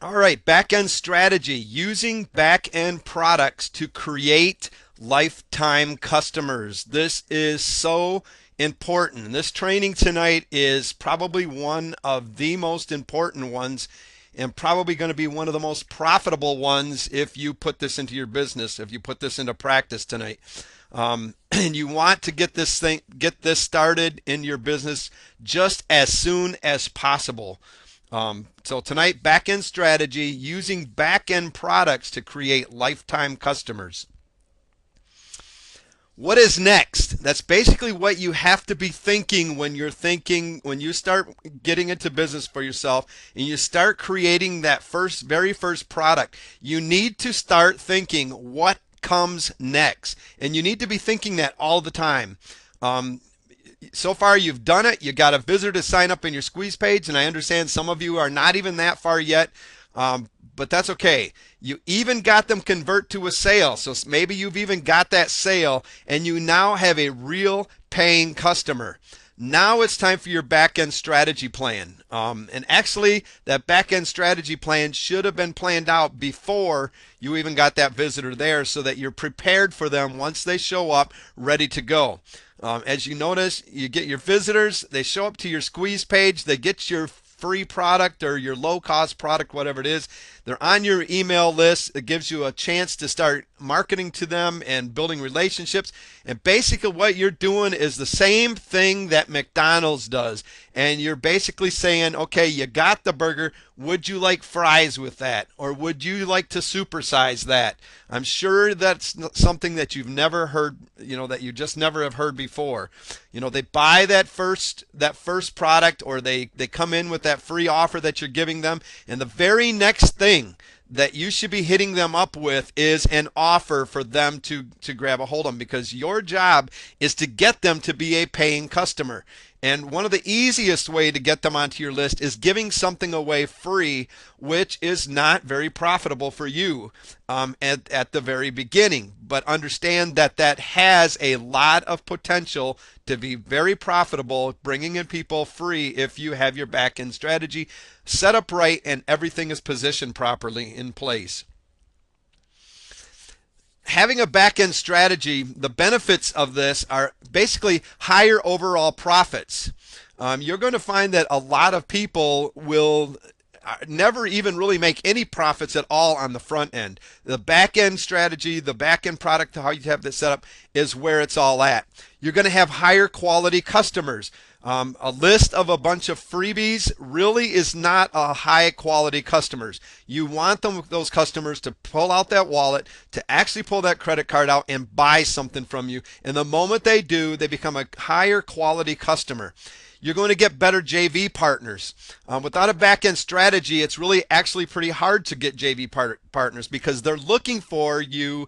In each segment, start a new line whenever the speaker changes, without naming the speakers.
All right, back-end strategy, using back-end products to create lifetime customers. This is so important. This training tonight is probably one of the most important ones and probably going to be one of the most profitable ones if you put this into your business, if you put this into practice tonight. And you want to get this started in your business just as soon as possible. So tonight, back-end strategy, using back-end products to create lifetime customers. What is next? That's basically what you have to be thinking when when you start getting into business for yourself and you start creating that very first product. You need to start thinking what comes next. And you need to be thinking that all the time. So far you've done it. You got a visitor to sign up in your squeeze page, and I understand some of you are not even that far yet, but that's okay. You even got them convert to a sale. So maybe you've even got that sale and you now have a real paying customer. Now it's time for your back-end strategy plan. And actually, that back-end strategy plan should have been planned out before you even got that visitor there so that you're prepared for them once they show up, ready to go. As you notice, you get your visitors, they show up to your squeeze page, they get your free product or your low-cost product, whatever it is. They're on your email list. It gives you a chance to start marketing to them and building relationships. And basically what you're doing is the same thing that McDonald's does. And you're basically saying, okay, you got the burger. Would you like fries with that? Or would you like to supersize that? I'm sure that's something that you've never heard, that you just never have heard before. They buy that first product, or they come in with that free offer that you're giving them, and the very next thing that you should be hitting them up with is an offer for them to grab a hold of them, because your job is to get them to be a paying customer. And one of the easiest way to get them onto your list is giving something away free, which is not very profitable for you at the very beginning. But understand that that has a lot of potential to be very profitable, bringing in people free if you have your back-end strategy set up right and everything is positioned properly in place. Having a back-end strategy, the benefits of this are basically higher overall profits. You're going to find that a lot of people will never even really make any profits at all on the front end. The back-end strategy, the back-end product, how you have this set up is where it's all at. You're going to have higher quality customers. A list of a bunch of freebies really is not a high quality customers. You want those customers to pull out that wallet, to actually pull that credit card out and buy something from you. And the moment they do, they become a higher quality customer. You're going to get better JV partners. Without a back-end strategy, it's really actually pretty hard to get JV partners because they're looking for you,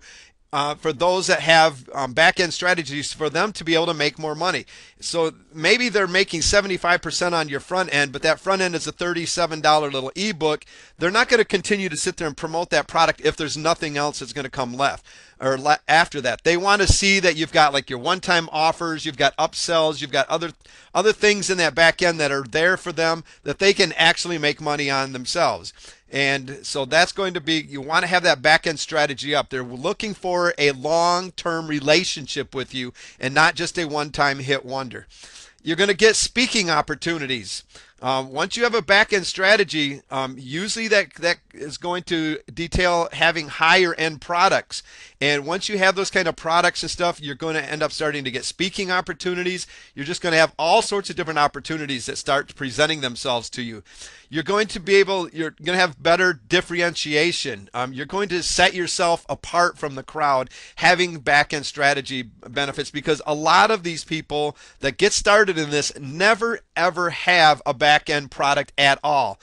for those that have back-end strategies, for them to be able to make more money. So maybe they're making 75% on your front end, but that front end is a $37 little ebook. They're not going to continue to sit there and promote that product if there's nothing else that's going to come left or after that. They want to see that you've got like your one-time offers, you've got upsells, you've got other things in that back end that are there for them that they can actually make money on themselves. And so that's going to be, you want to have that back-end strategy up. They're looking for a long-term relationship with you and not just a one-time hit wonder. You're going to get speaking opportunities. Once you have a back-end strategy, usually that is going to detail having higher end products. And once you have those kind of products and stuff, you're going to end up starting to get speaking opportunities. You're just going to have all sorts of different opportunities that start presenting themselves to you. You're going to have better differentiation. You're going to set yourself apart from the crowd having back-end strategy benefits, because a lot of these people that get started in this never ever have a back-end product at all.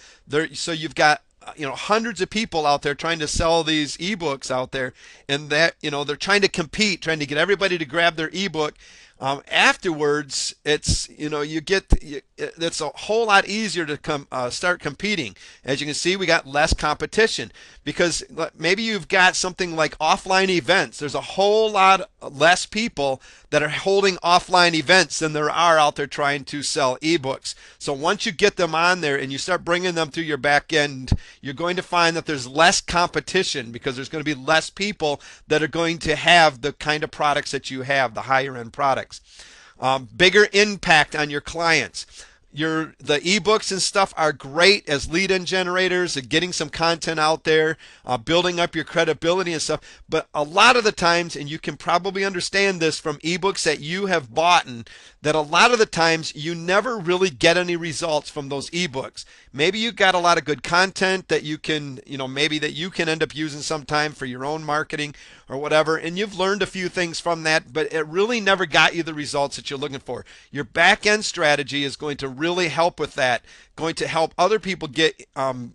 So you've got hundreds of people out there trying to sell these ebooks out there, and that they're trying to compete, trying to get everybody to grab their ebook. Afterwards, it's it's a whole lot easier to start competing. As you can see, we got less competition because maybe you've got something like offline events. There's a whole lot less people that are holding offline events than there are out there trying to sell ebooks. So once you get them on there and you start bringing them through your back end, you're going to find that there's less competition because there's going to be less people that are going to have the kind of products that you have, the higher end products. Bigger impact on your clients. The ebooks and stuff are great as lead-in generators and getting some content out there, building up your credibility and stuff. But a lot of the times, and you can probably understand this from ebooks that you have bought, that a lot of the times you never really get any results from those ebooks. Maybe you got a lot of good content that you can, maybe that you can end up using sometime for your own marketing or whatever, and you've learned a few things from that, but it really never got you the results that you're looking for. Your back end strategy is going to really help with that, going to help other people get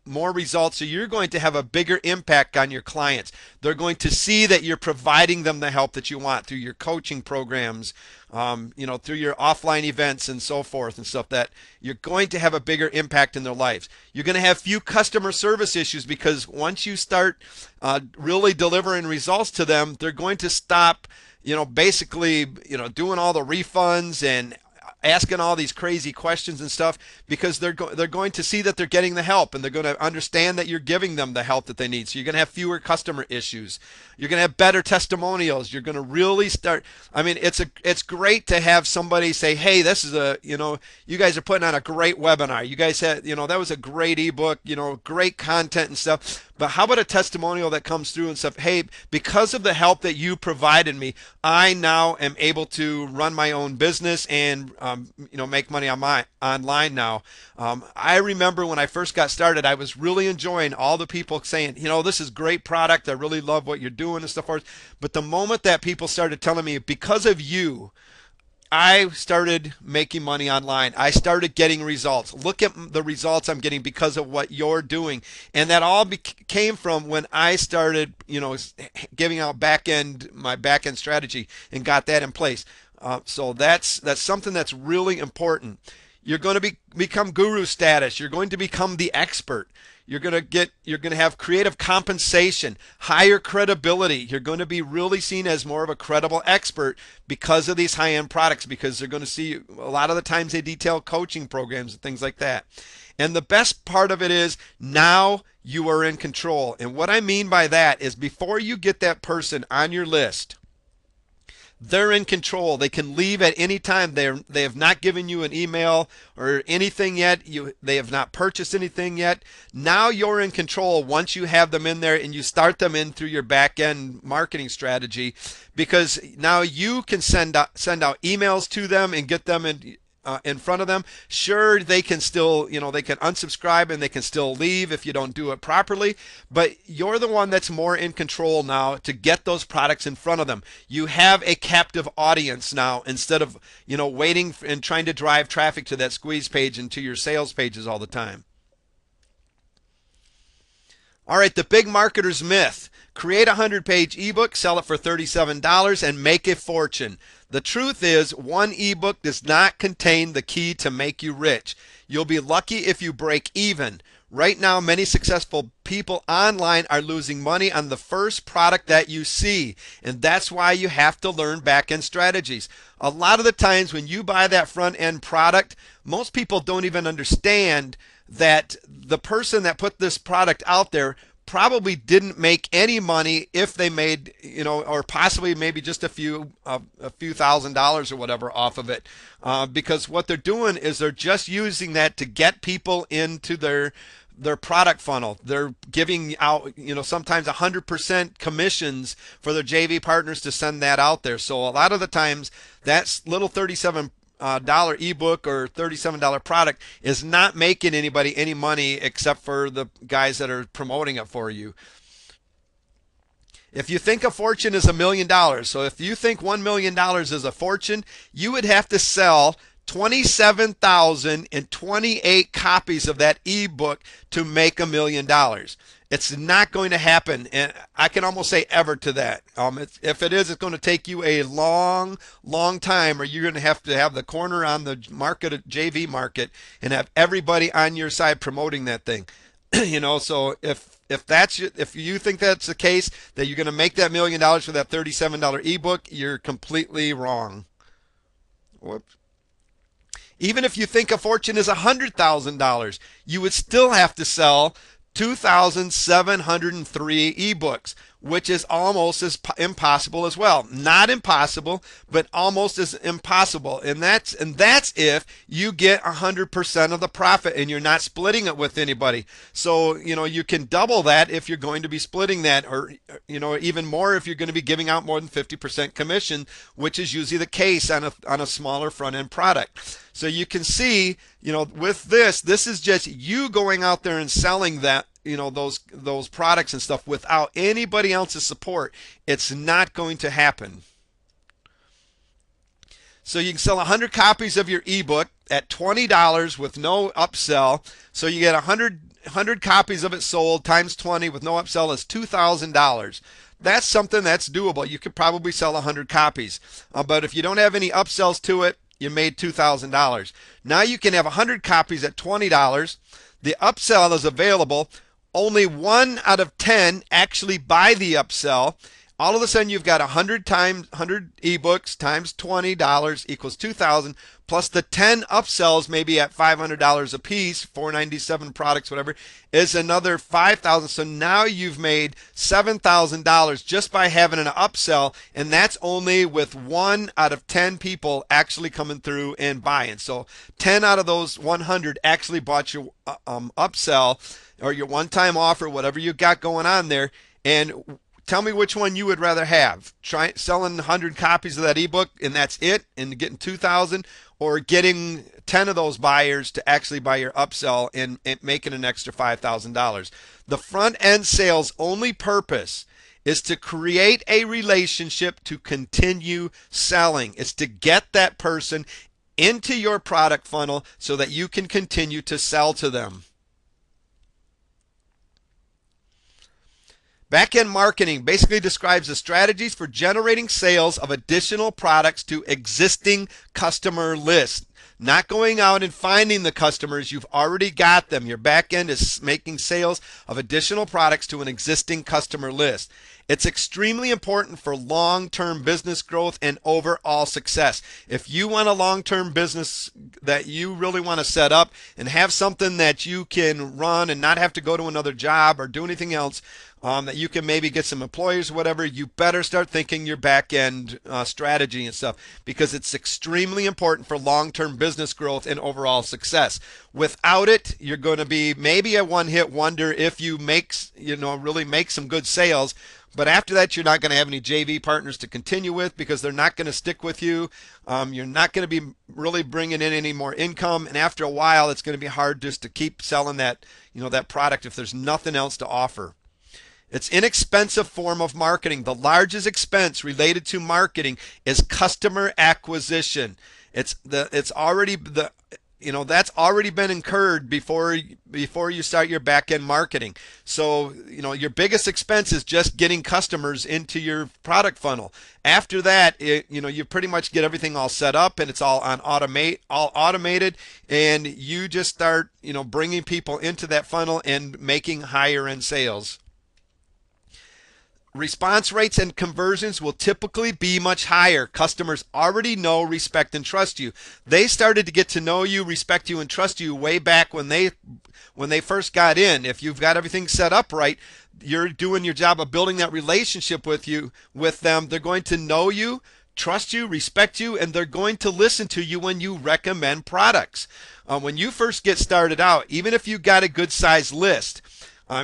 more results, so you're going to have a bigger impact on your clients. They're going to see that you're providing them the help that you want through your coaching programs, through your offline events and so forth and stuff, that you're going to have a bigger impact in their lives. You're going to have few customer service issues because once you start really delivering results to them, they're going to stop, basically, doing all the refunds and asking all these crazy questions and stuff, because they're going to see that they're getting the help, and they're going to understand that you're giving them the help that they need. So you're going to have fewer customer issues. You're going to have better testimonials. You're going to really start. I mean, it's great to have somebody say, "Hey, this is you guys are putting on a great webinar. You guys had, that was a great ebook, great content and stuff." But how about a testimonial that comes through and stuff? Hey, because of the help that you provided me, I now am able to run my own business and make money online now. I remember when I first got started, I was really enjoying all the people saying, this is great product. I really love what you're doing and stuff. But the moment that people started telling me, because of you, I started making money online. I started getting results. Look at the results I'm getting because of what you're doing. And that all came from when I started, giving out my back end strategy and got that in place. So that's something that's really important. You're going to become guru status. You're going to become the expert. You're going to have creative compensation, higher credibility. You're going to be really seen as more of a credible expert because of these high-end products, because they're going to see a lot of the times they detail coaching programs and things like that. And the best part of it is now you are in control. And what I mean by that is before you get that person on your list, they're in control. They can leave at any time. They have not given you an email or anything yet. They have not purchased anything yet. Now you're in control once you have them in there and you start them in through your back end marketing strategy, because now you can send out emails to them and get them in front of them. Sure, they can still, they can unsubscribe and they can still leave if you don't do it properly, but you're the one that's more in control now to get those products in front of them. You have a captive audience now instead of, waiting and trying to drive traffic to that squeeze page and to your sales pages all the time. All right, the big marketer's myth. Create a 100-page ebook, sell it for $37, and make a fortune. The truth is, one ebook does not contain the key to make you rich. You'll be lucky if you break even. Right now, many successful people online are losing money on the first product that you see, and that's why you have to learn back-end strategies. A lot of the times when you buy that front-end product, most people don't even understand that the person that put this product out there probably didn't make any money if they made, or possibly maybe just a few $1,000s or whatever off of it, because what they're doing is they're just using that to get people into their product funnel. They're giving out, sometimes 100% commissions for their JV partners to send that out there. So a lot of the times that little $37 ebook or $37 product is not making anybody any money except for the guys that are promoting it for you. If you think a fortune is $1 million, so if you think $1 million is a fortune, you would have to sell 27,028 copies of that ebook to make $1,000,000. It's not going to happen, and I can almost say ever to that. If it is, it's going to take you a long, long time, or you're going to have the corner on the market, JV market, and have everybody on your side promoting that thing. So if you think that's the case, that you're going to make that $1,000,000 for that $37 ebook, you're completely wrong. Whoops. Even if you think a fortune is $100,000, you would still have to sell 2,703 ebooks, which is almost as impossible as well. Not impossible, but almost as impossible. And that's if you get 100% of the profit and you're not splitting it with anybody. So, you can double that if you're going to be splitting that, or, even more if you're going to be giving out more than 50% commission, which is usually the case on a smaller front end product. So you can see, with this is just you going out there and selling that, those products and stuff without anybody else's support. It's not going to happen. So you can sell 100 copies of your ebook at $20 with no upsell. So you get 100 copies of it sold times 20 with no upsell is $2,000. That's something that's doable. You could probably sell 100 copies. But if you don't have any upsells to it, you made $2,000. Now you can have 100 copies at $20. The upsell is available. Only 1 out of 10 actually buy the upsell. All of a sudden you've got 100 ebooks times $20 equals 2,000, plus the 10 upsells, maybe at $500 a piece, 497 products, whatever, is another 5,000. So now you've made $7,000 just by having an upsell, and that's only with 1 out of 10 people actually coming through and buying. So 10 out of those 100 actually bought your upsell or your one-time offer, whatever you got going on there. And tell me which one you would rather have. Try selling 100 copies of that ebook and that's it, and getting 2,000, or getting 10 of those buyers to actually buy your upsell and making an extra $5,000. The front end sales only purpose is to create a relationship to continue selling. It's to get that person into your product funnel so that you can continue to sell to them. Backend marketing basically describes the strategies for generating sales of additional products to existing customer lists. Not going out and finding the customers, you've already got them. Your backend is making sales of additional products to an existing customer list. It's extremely important for long-term business growth and overall success. If you want a long-term business that you really want to set up and have something that you can run and not have to go to another job or do anything else, that you can maybe get some employers or whatever, you better start thinking your back-end strategy and stuff, because it's extremely important for long-term business growth and overall success. Without it, you're going to be maybe a one-hit wonder if you really make some good sales. But after that, you're not going to have any JV partners to continue with, because they're not going to stick with you. You're not going to be really bringing in any more income. And after a while, it's going to be hard just to keep selling that product if there's nothing else to offer. It's an inexpensive form of marketing. The largest expense related to marketing is customer acquisition. That's already been incurred before you start your back-end marketing. So, your biggest expense is just getting customers into your product funnel. After that, you pretty much get everything all set up and it's all automated, and you just start, bringing people into that funnel and making higher end sales. Response rates and conversions will typically be much higher. Customers already know, respect, and trust you. They started to get to know you, respect you, and trust you way back when they first got in. If you've got everything set up right, you're doing your job of building that relationship with them. They're going to know you, trust you, respect you, and they're going to listen to you when you recommend products. When you first get started out, even if you got a good size list,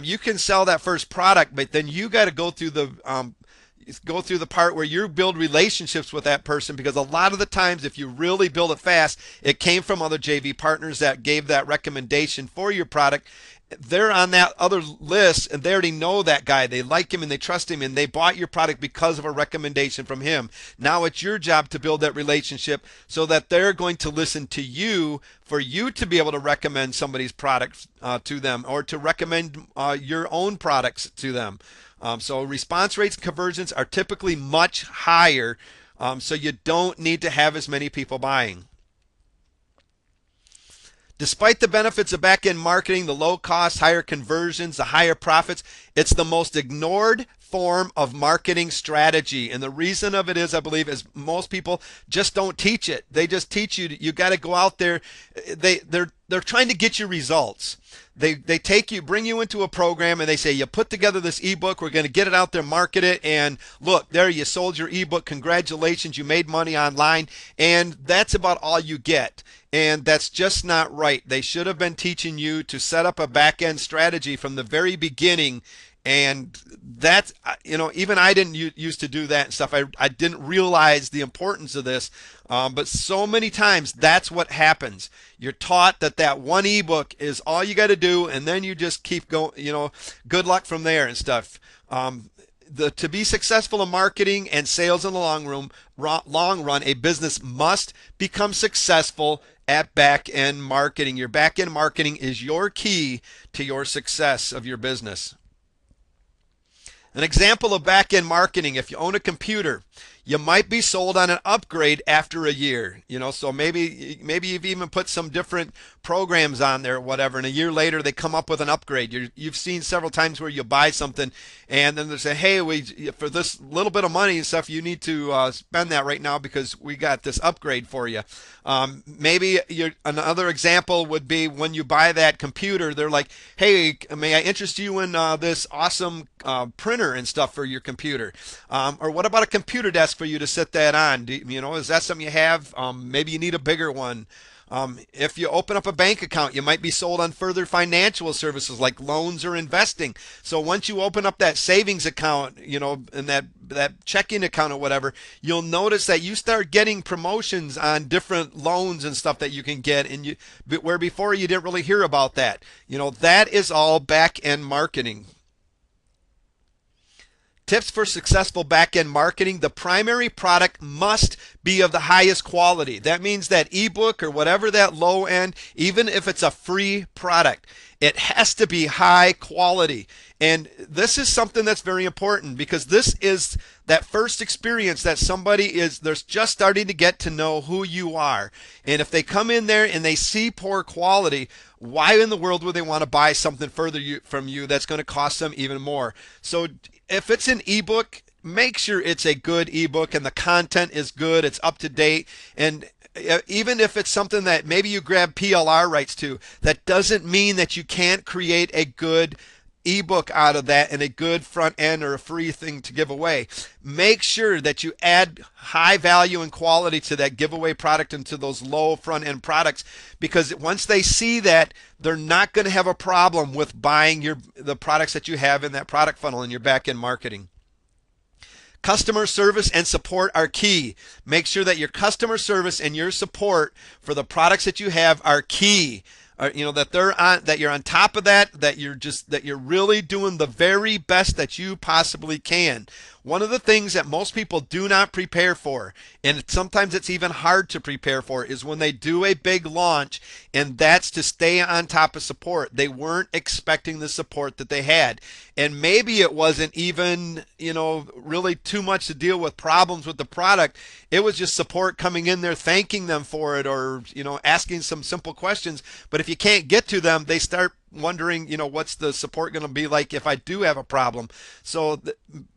you can sell that first product, but then you got to go through the part where you build relationships with that person, because a lot of the times, if you really build it fast, it came from other JV partners that gave that recommendation for your product. they're on that other list and they already know that guy. They like him and they trust him and they bought your product because of a recommendation from him. Now it's your job to build that relationship so that they're going to listen to you for you to be able to recommend somebody's product to them, or to recommend your own products to them. So response rates and conversions are typically much higher, so you don't need to have as many people buying. Despite the benefits of back-end marketing, the low cost, higher conversions, the higher profits, it's the most ignored form of marketing strategy. And the reason of it is, I believe, is most people just don't teach it. They just teach you, you got to go out there. They're trying to get you results. They take you, bring you into a program, and they say, you put together this ebook, we're going to get it out there, market it, and look, there, you sold your ebook, congratulations, you made money online, and that's about all you get. And that's just not right. They should have been teaching you to set up a back-end strategy from the very beginning. And that's, even I didn't used to do that and stuff. I didn't realize the importance of this. But so many times that's what happens. You're taught that one ebook is all you got to do, and then you just keep going, good luck from there and stuff. To be successful in marketing and sales in the long run, a business must become successful at back-end marketing. Your back-end marketing is your key to your success of your business. An example of back-end marketing: if you own a computer, you might be sold on an upgrade after a year. So maybe you've even put some different programs on there or whatever, and a year later they come up with an upgrade. You've seen several times where you buy something and then they say, hey, for this little bit of money and stuff, you need to spend that right now because we got this upgrade for you. Maybe another example would be when you buy that computer, they're like, hey, may I interest you in this awesome printer and stuff for your computer? Or what about a computer desk for you to sit that on? Is that something you have? Maybe you need a bigger one. If you open up a bank account, you might be sold on further financial services like loans or investing. So once you open up that savings account, and that checking account or whatever, you'll notice that you start getting promotions on different loans and stuff that you can get, and where before you didn't really hear about that. That is all back-end marketing. Tips for successful back-end marketing: the primary product must be of the highest quality. That means that ebook or whatever, that low end, even if it's a free product, it has to be high quality. And this is something that's very important, because this is that first experience that they're just starting to get to know who you are. And if they come in there and they see poor quality, why in the world would they want to buy something further from you that's going to cost them even more? So if it's an ebook, make sure it's a good ebook and the content is good, it's up to date. And even if it's something that maybe you grab PLR rights to, that doesn't mean that you can't create a good ebook out of that and a good front end or a free thing to give away. Make sure that you add high value and quality to that giveaway product and to those low front end products, because once they see that, they're not going to have a problem with buying the products that you have in that product funnel in your back end marketing. Customer service and support are key. Make sure that your customer service and your support for the products that you have are key. That you're on top of that you're really doing the very best that you possibly can. One of the things that most people do not prepare for, and sometimes it's even hard to prepare for, is when they do a big launch, and that's to stay on top of support. They weren't expecting the support that they had. And maybe it wasn't even, really too much to deal with problems with the product. It was just support coming in there, thanking them for it, or, asking some simple questions. But if you can't get to them, they start wondering, what's the support going to be like if I do have a problem? So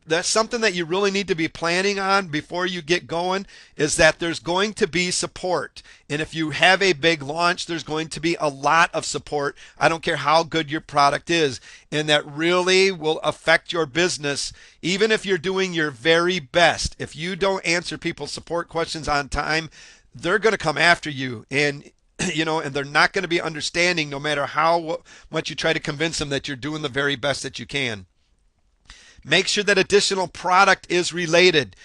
that's something that you really need to be planning on before you get going, is that there's going to be support. And if you have a big launch, there's going to be a lot of support. I don't care how good your product is. And that really will affect your business, even if you're doing your very best. If you don't answer people's support questions on time, they're going to come after you. And they're not going to be understanding, no matter how much you try to convince them that you're doing the very best that you can. Make sure that additional product is related.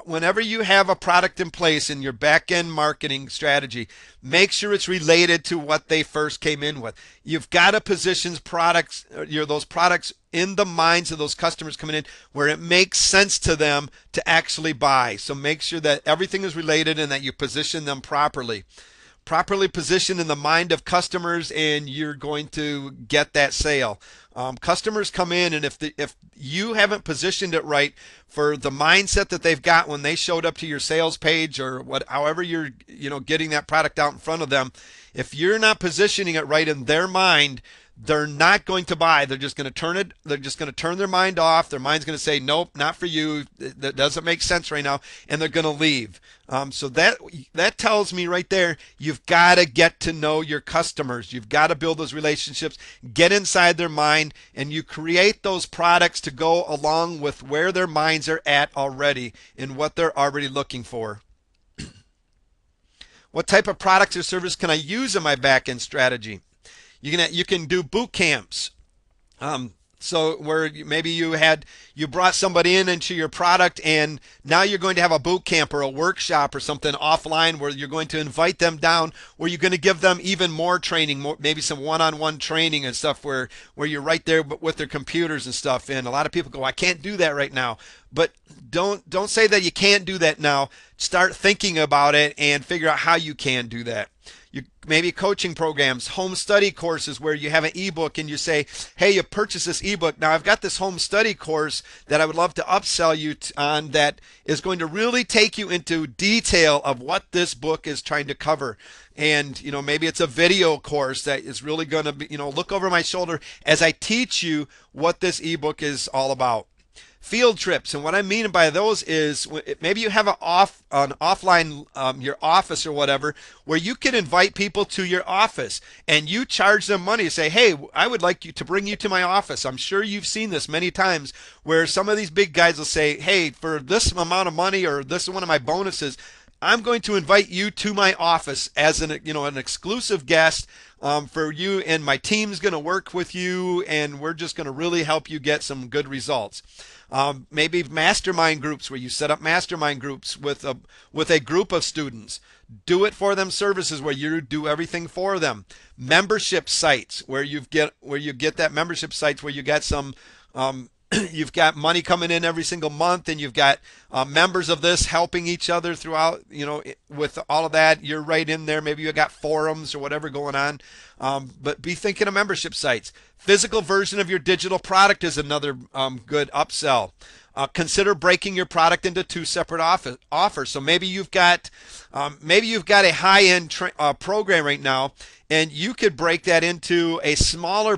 whenever you have a product in place in your back end marketing strategy, make sure it's related to what they first came in with. You've got to position products, those products in the minds of those customers coming in where it makes sense to them to actually buy. So make sure that everything is related and that you position them properly positioned in the mind of customers, and you're going to get that sale. Customers come in, and if you haven't positioned it right for the mindset that they've got when they showed up to your sales page, or however you're getting that product out in front of them, if you're not positioning it right in their mind, they're not going to buy. They're just going to turn it. They're just going to turn their mind off. Their mind's going to say, "Nope, not for you. That doesn't make sense right now," and they're going to leave. So that tells me right there, you've got to get to know your customers. You've got to build those relationships, get inside their mind, and you create those products to go along with where their minds are at already and what they're already looking for. What type of products or service can I use in my back-end strategy? You can do boot camps. So where maybe you brought somebody into your product, and now you're going to have a boot camp or a workshop or something offline where you're going to invite them down, where you're going to give them even more training, maybe some one-on-one training and stuff where you're right there with their computers and stuff. And a lot of people go, I can't do that right now. But don't say that you can't do that now. Start thinking about it and figure out how you can do that. Maybe coaching programs, home study courses where you have an ebook and you say, hey, you purchase this ebook. Now I've got this home study course that I would love to upsell you on that is going to really take you into detail of what this book is trying to cover. And maybe it's a video course that is really going to be, look over my shoulder as I teach you what this ebook is all about. Field trips, and what I mean by those is maybe you have an offline your office or whatever, where you can invite people to your office and you charge them money. You say, hey, I would like you to bring you to my office. I'm sure you've seen this many times where some of these big guys will say, hey, for this amount of money, or this is one of my bonuses, I'm going to invite you to my office as an exclusive guest for you, and my team's going to work with you, and we're just going to really help you get some good results. Maybe mastermind groups where you set up mastermind groups with a group of students. Do it for them services where you do everything for them. Membership sites where you get that membership sites where you got some you've got money coming in every single month, and you've got members of this helping each other throughout, with all of that. You're right in there. Maybe you got forums or whatever going on. But be thinking of membership sites. Physical version of your digital product is another good upsell. Consider breaking your product into two separate offers. So maybe you've got a high-end program right now, and you could break that into a smaller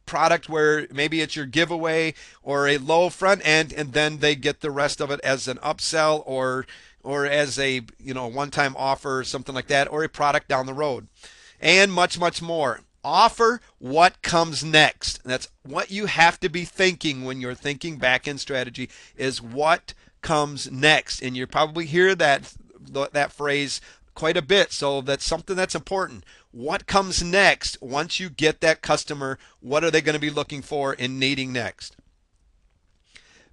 product where maybe it's your giveaway or a low front end, and then they get the rest of it as an upsell or as a one-time offer or something like that, or a product down the road, and much more. Offer what comes next. That's what you have to be thinking when you're thinking back-end strategy, is what comes next. And you probably hear that phrase quite a bit, so that's something that's important. What comes next? Once you get that customer, what are they going to be looking for and needing next?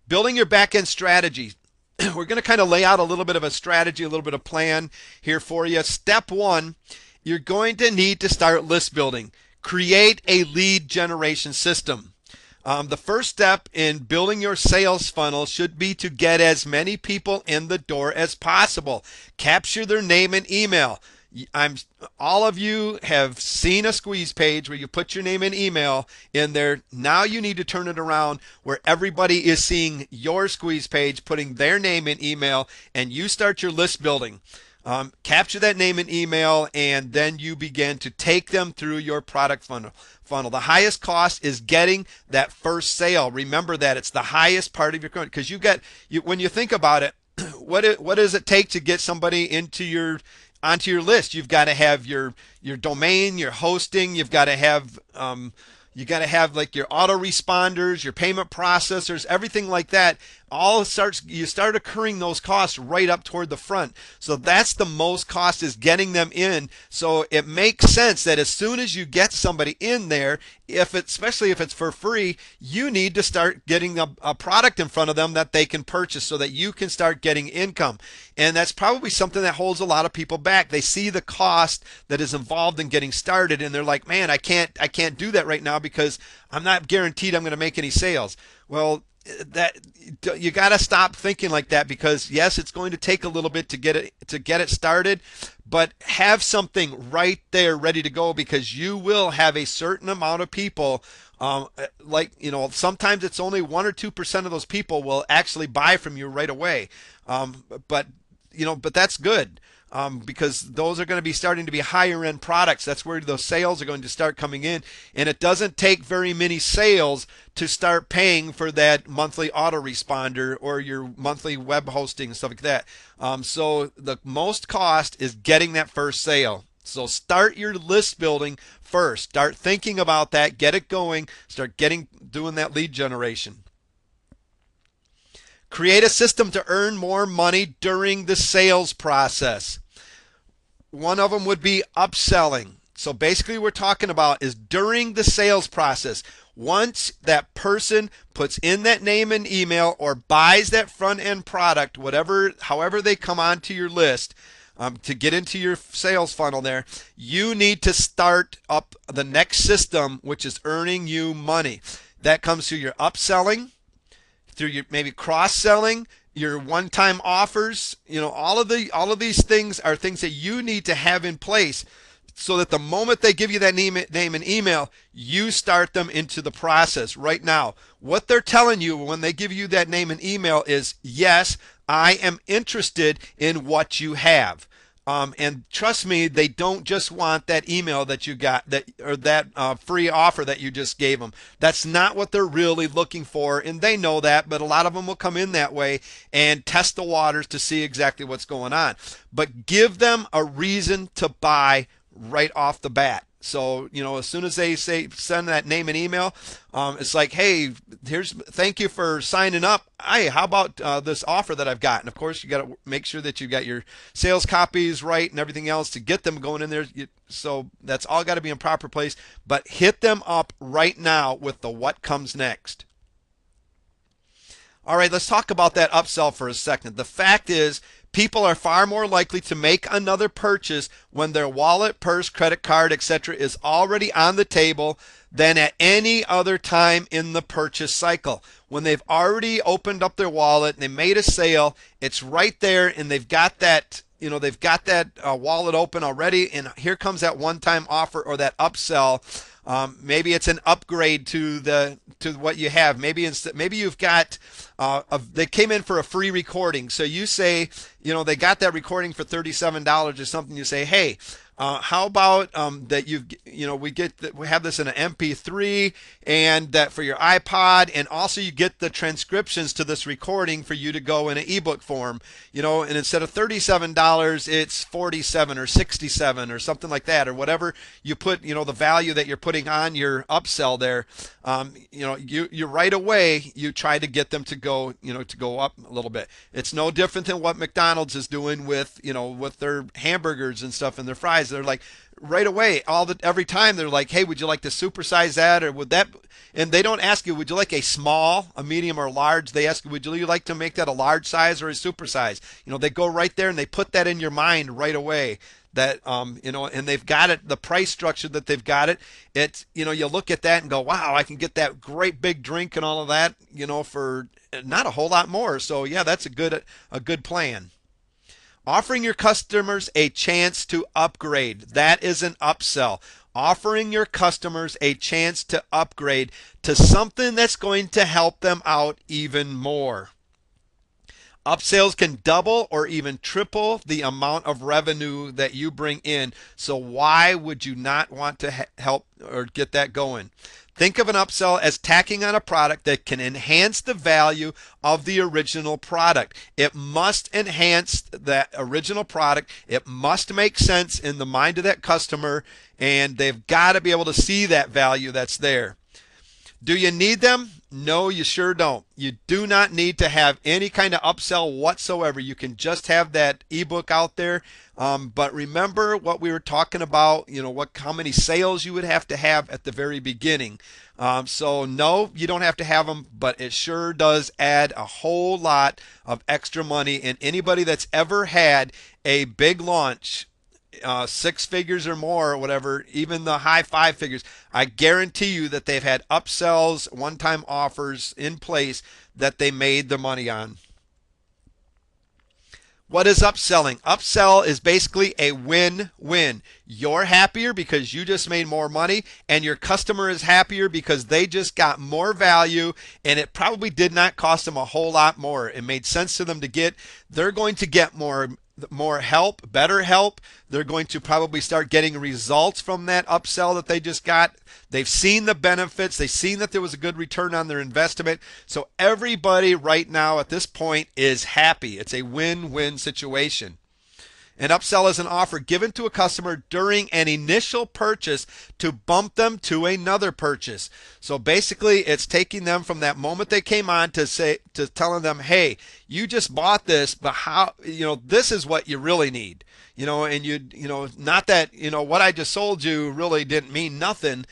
Building your back-end strategy. We're going to kind of lay out a little bit of a strategy, a little bit of plan here for you. Step one, you're going to need to start list building. Create a lead generation system. The first step in building your sales funnel should be to get as many people in the door as possible. Capture their name and email. All of you have seen a squeeze page where you put your name and email in there. Now you need to turn it around where everybody is seeing your squeeze page, putting their name and email, and you start your list building. Capture that name and email, and then you begin to take them through your product funnel. The highest cost is getting that first sale. Remember that it's the highest part of your company, because when you think about it, what does it take to get somebody onto your list? You've got to have your domain, your hosting. You've got to have You got to have like your autoresponders, your payment processors, everything like that. You start occurring those costs right up toward the front. So that's the most cost, is getting them in. So it makes sense that as soon as you get somebody in there, especially if it's for free, you need to start getting a product in front of them that they can purchase so that you can start getting income. And that's probably something that holds a lot of people back. They see the cost that is involved in getting started, and they're like, man, I can't do that right now because I'm not guaranteed I'm going to make any sales. Well, that you got to stop thinking like that, because yes, it's going to take a little bit to get it started, but have something right there ready to go, because you will have a certain amount of people. Sometimes it's only 1 or 2% of those people will actually buy from you right away. But but that's good. Because those are going to be starting to be higher end products. That's where those sales are going to start coming in. And it doesn't take very many sales to start paying for that monthly autoresponder or your monthly web hosting and stuff like that. So the most cost is getting that first sale. So start your list building first. Start thinking about that. Get it going. Start doing that lead generation. Create a system to earn more money during the sales process. One of them would be upselling. So basically what we're talking about is during the sales process. Once that person puts in that name and email or buys that front end product, however they come onto your list, to get into your sales funnel there, you need to start up the next system, which is earning you money. That comes through your upselling, through your maybe cross-selling, your one-time offers. All of these things are things that you need to have in place, so that the moment they give you that name and email, you start them into the process right now. What they're telling you when they give you that name and email is, yes, I am interested in what you have. And trust me, they don't just want that email that you got, that free offer that you just gave them. That's not what they're really looking for, and they know that. But a lot of them will come in that way and test the waters to see exactly what's going on. But give them a reason to buy right off the bat. So, as soon as they send that name and email, it's like, hey, thank you for signing up. Hey, how about this offer that I've got? And of course, you got to make sure that you got your sales copies right and everything else to get them going in there. So that's all got to be in proper place. But hit them up right now with the what comes next. All right, let's talk about that upsell for a second. The fact is, people are far more likely to make another purchase when their wallet, purse, credit card, etc. is already on the table than at any other time in the purchase cycle. When they've already opened up their wallet and they made a sale, it's right there, and they've got that wallet open already, and here comes that one-time offer or that upsell. Maybe it's an upgrade to what you have. Maybe you've got they came in for a free recording. So you say, they got that recording for $37 or something. You say, hey, how about that we have this in an MP3, and that for your iPod, and also you get the transcriptions to this recording for you to go in an ebook form, and instead of $37, it's $47 or $67 or something like that, or whatever you put, the value that you're putting on your upsell there. You right away, you try to get them to go up a little bit. It's no different than what McDonald's is doing with their hamburgers and stuff and their fries. They're like, right away, every time they're like, hey, would you like to supersize that, or would that? And they don't ask you, would you like a small, a medium, or large? They ask you, would you like to make that a large size or a super size? They go right there and they put that in your mind right away. That and they've got it, the price structure that they've got it. It's you look at that and go, wow, I can get that great big drink and all of that, for not a whole lot more. So yeah, that's a good plan. Offering your customers a chance to upgrade. That is an upsell. Offering your customers a chance to upgrade to something that's going to help them out even more. Upsells can double or even triple the amount of revenue that you bring in. So why would you not want to help or get that going? Think of an upsell as tacking on a product that can enhance the value of the original product. It must enhance that original product. It must make sense in the mind of that customer, and they've got to be able to see that value that's there. Do you need them? No, you sure don't. You do not need to have any kind of upsell whatsoever. You can just have that ebook out there. But remember what we were talking about, how many sales you would have to have at the very beginning. So no, you don't have to have them, but it sure does add a whole lot of extra money. And anybody that's ever had a big launch, six figures or more or whatever, even the high five figures, I guarantee you that they've had upsells, one-time offers in place that they made the money on. What is upselling? Upsell is basically a win-win. You're happier because you just made more money, and your customer is happier because they just got more value, and it probably did not cost them a whole lot more. It made sense to them to get. They're going to get more help, better help. They're going to probably start getting results from that upsell that they just got. They've seen the benefits. They've seen that there was a good return on their investment. So everybody right now at this point is happy. It's a win-win situation. An upsell is an offer given to a customer during an initial purchase to bump them to another purchase. So basically, it's taking them from that moment they came on to telling them, hey, you just bought this, but this is what you really need. And not that, what I just sold you really didn't mean nothing.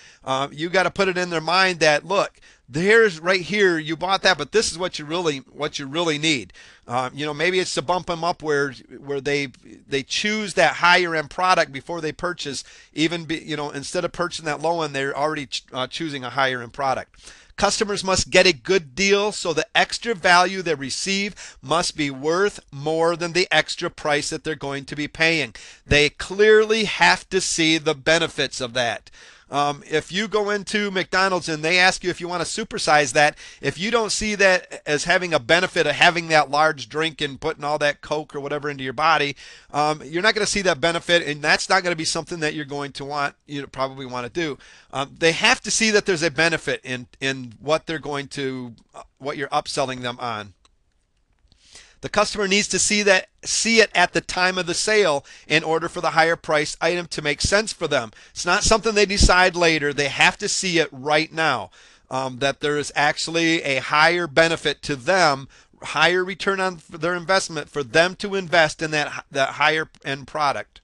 You got to put it in their mind that, look, here's right here, you bought that, but this is what you really need. Maybe it's to bump them up where they choose that higher end product before they purchase. Instead of purchasing that low end, they're already choosing a higher end product. Customers must get a good deal, so the extra value they receive must be worth more than the extra price that they're going to be paying. They clearly have to see the benefits of that. If you go into McDonald's and they ask you if you want to supersize that, if you don't see that as having a benefit of having that large drink and putting all that Coke or whatever into your body, you're not going to see that benefit, and that's not going to be something that you're going to probably want to do. They have to see that there's a benefit in what what you're upselling them on. The customer needs to see it at the time of the sale in order for the higher priced item to make sense for them. It's not something they decide later. They have to see it right now, that there is actually a higher benefit to them, higher return on their investment for them to invest in that higher end product.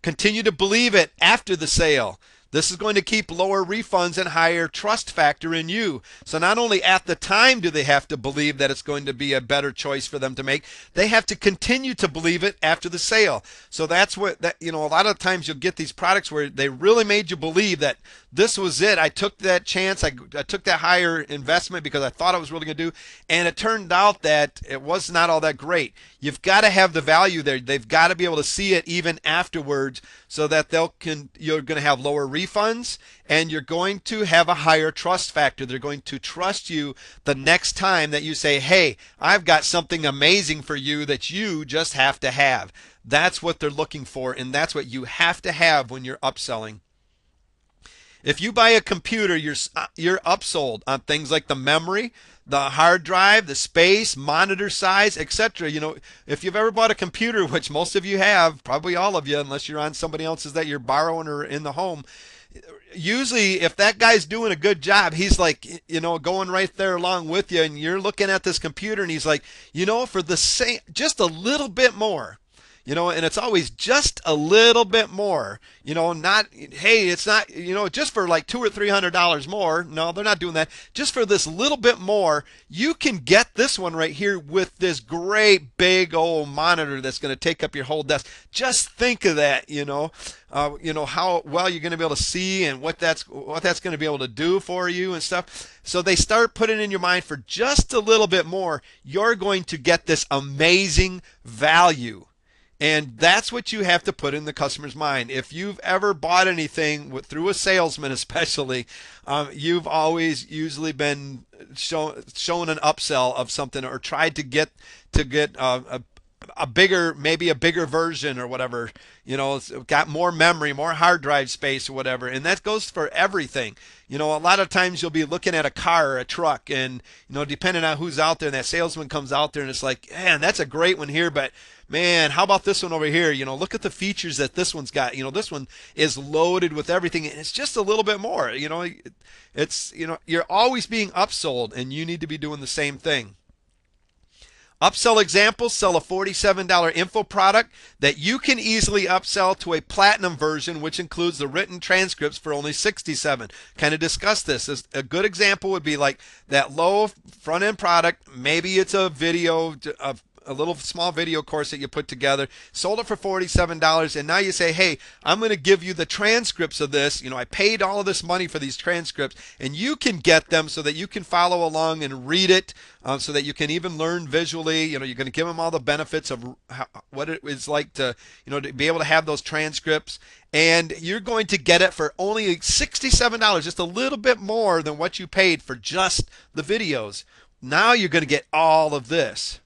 Continue to believe it after the sale. This is going to keep lower refunds and higher trust factor in you. So not only at the time do they have to believe that it's going to be a better choice for them to make, they have to continue to believe it after the sale. So that's a lot of times you'll get these products where they really made you believe that this was it. I took that chance. I took that higher investment because I thought I was really going to do, and it turned out that it was not all that great. You've got to have the value there. They've got to be able to see it even afterwards, so that you're going to have lower refunds, and you're going to have a higher trust factor. They're going to trust you the next time that you say, hey, I've got something amazing for you that you just have to have. That's what they're looking for, and that's what you have to have when you're upselling. If you buy a computer, you're upsold on things like the memory, the hard drive, the space, monitor size, etc. If you've ever bought a computer, which most of you have, probably all of you, unless you're on somebody else's that you're borrowing or in the home, usually if that guy's doing a good job, he's like, going right there along with you, and you're looking at this computer and he's like, for the same, just a little bit more. And it's always just a little bit more, not, hey, it's not, just for like $200 or $300 more. No, they're not doing that. Just for this little bit more, you can get this one right here with this great big old monitor that's going to take up your whole desk. Just think of that, how well you're going to be able to see and what that's going to be able to do for you and stuff. So they start putting in your mind, for just a little bit more, you're going to get this amazing value. And that's what you have to put in the customer's mind. If you've ever bought anything through a salesman especially, you've always usually been shown an upsell of something, or tried to get a a bigger, maybe a bigger version or whatever. It's got more memory, more hard drive space or whatever. And that goes for everything. A lot of times you'll be looking at a car or a truck, and depending on who's out there, and that salesman comes out there and it's like, man, that's a great one here, but man, how about this one over here? Look at the features that this one's got. This one is loaded with everything, and it's just a little bit more. It's you're always being upsold, and you need to be doing the same thing. Upsell examples: sell a $47 info product that you can easily upsell to a platinum version, which includes the written transcripts for only $67. Kind of discuss this. A good example would be like that low front end product. Maybe it's a video, a little small video course that you put together, sold it for $47, and now you say, hey, I'm going to give you the transcripts of this. I paid all of this money for these transcripts, and you can get them so that you can follow along and read it, so that you can even learn visually. You're going to give them all the benefits of what it is like to be able to have those transcripts, and you're going to get it for only $67, just a little bit more than what you paid for just the videos. Now you're going to get all of this.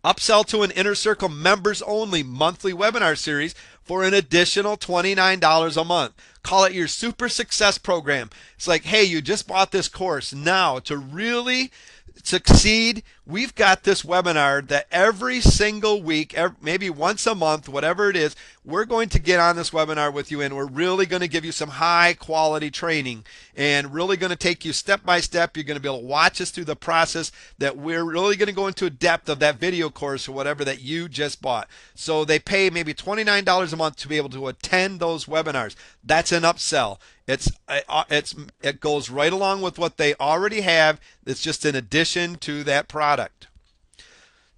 Upsell to an Inner Circle members only monthly webinar series for an additional $29 a month. Call it your super success program. It's like, hey, you just bought this course. Now, to really succeed, we've got this webinar that every single week, maybe once a month, whatever it is, we're going to get on this webinar with you, and we're really going to give you some high quality training and really going to take you step by step. You're going to be able to watch us through the process, that we're really going to go into a depth of that video course or whatever that you just bought. So they pay maybe $29 a month to be able to attend those webinars. That's an upsell. It goes right along with what they already have. It's just in addition to that product.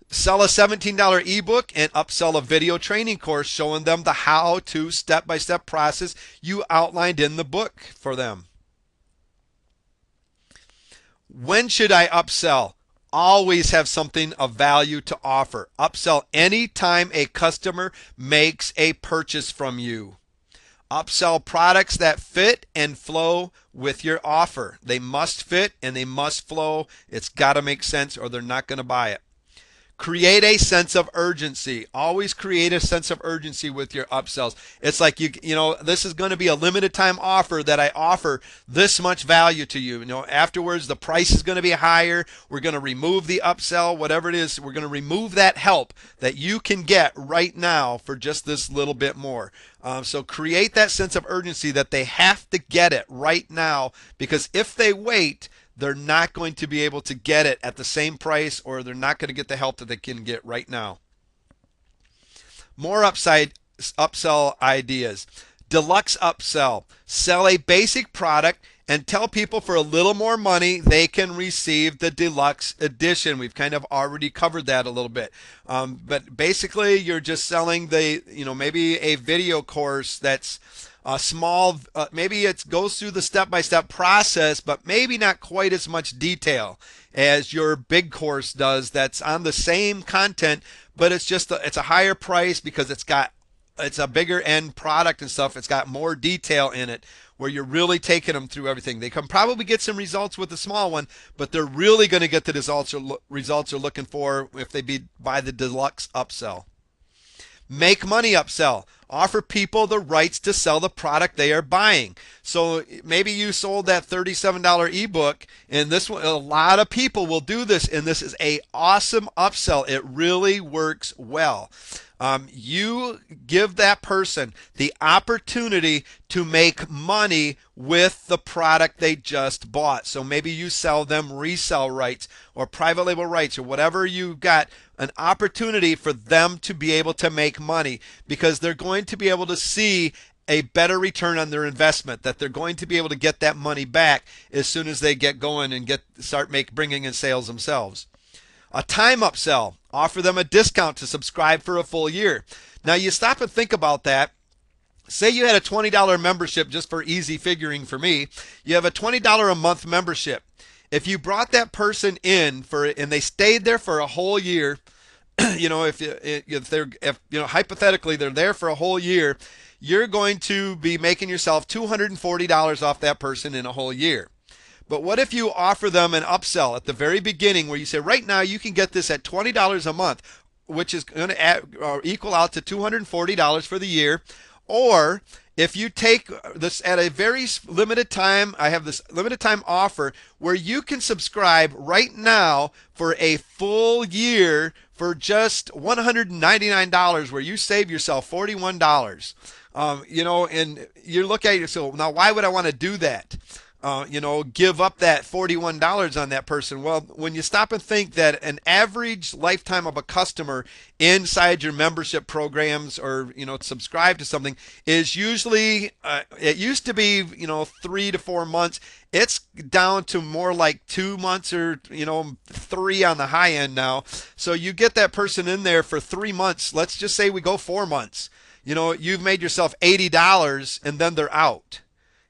Sell a $17 ebook and upsell a video training course showing them the how-to step-by-step process you outlined in the book for them. When should I upsell? Always have something of value to offer. Upsell anytime a customer makes a purchase from you. Upsell products that fit and flow with your offer. They must fit and they must flow. It's got to make sense or they're not going to buy it. Create a sense of urgency. Always create a sense of urgency with your upsells. It's like this is going to be a limited time offer that I offer this much value to you. Afterwards the price is going to be higher. We're going to remove the upsell, whatever it is. We're going to remove that help that you can get right now for just this little bit more. So create that sense of urgency that they have to get it right now, because if they wait, they're not going to be able to get it at the same price, or they're not going to get the help that they can get right now. More upsell ideas. Deluxe upsell. Sell a basic product and tell people for a little more money they can receive the deluxe edition. We've kind of already covered that a little bit. But basically you're just selling maybe a video course that's small, maybe it goes through the step-by-step process, but maybe not quite as much detail as your big course does. That's on the same content, but it's a higher price because it's a bigger end product and stuff. It's got more detail in it, where you're really taking them through everything. They can probably get some results with the small one, but they're really going to get the results they're looking for if they buy the deluxe upsell. Make money upsell. Offer people the rights to sell the product they are buying. So maybe you sold that $37 ebook, and this one, a lot of people will do this, and this is a awesome upsell. It really works well. You give that person the opportunity to make money with the product they just bought. So maybe you sell them resell rights or private label rights or whatever you got, an opportunity for them to be able to make money, because they're going to be able to see a better return on their investment, that they're going to be able to get that money back as soon as they get going and start bringing in sales themselves. A time upsell. Offer them a discount to subscribe for a full year. Now you stop and think about that. Say you had a $20 membership, just for easy figuring for me. You have a $20 a month membership. If you brought that person in and they stayed there for a whole year, if hypothetically they're there for a whole year, you're going to be making yourself $240 off that person in a whole year. But what if you offer them an upsell at the very beginning, where you say, right now you can get this at $20 a month, which is going to equal out to $240 for the year. Or if you take this at a very limited time, I have this limited time offer where you can subscribe right now for a full year for just $199, where you save yourself $41. And you look at it, so now why would I want to do that? Give up that $41 on that person. Well, when you stop and think that an average lifetime of a customer inside your membership programs or, subscribe to something is usually, it used to be, 3 to 4 months. It's down to more like 2 months or, 3 on the high end now. So you get that person in there for 3 months. Let's just say we go 4 months. You've made yourself $80 and then they're out.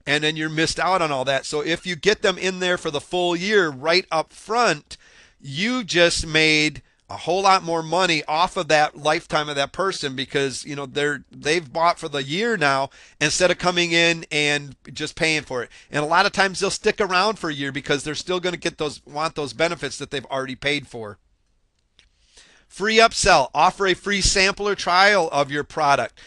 And then you're missed out on all that. So if you get them in there for the full year right up front, you just made a whole lot more money off of that lifetime of that person, because they've bought for the year now instead of coming in and just paying for it. And a lot of times they'll stick around for a year because they're still going to want those benefits that they've already paid for. Free upsell. Offer a free sample or trial of your product.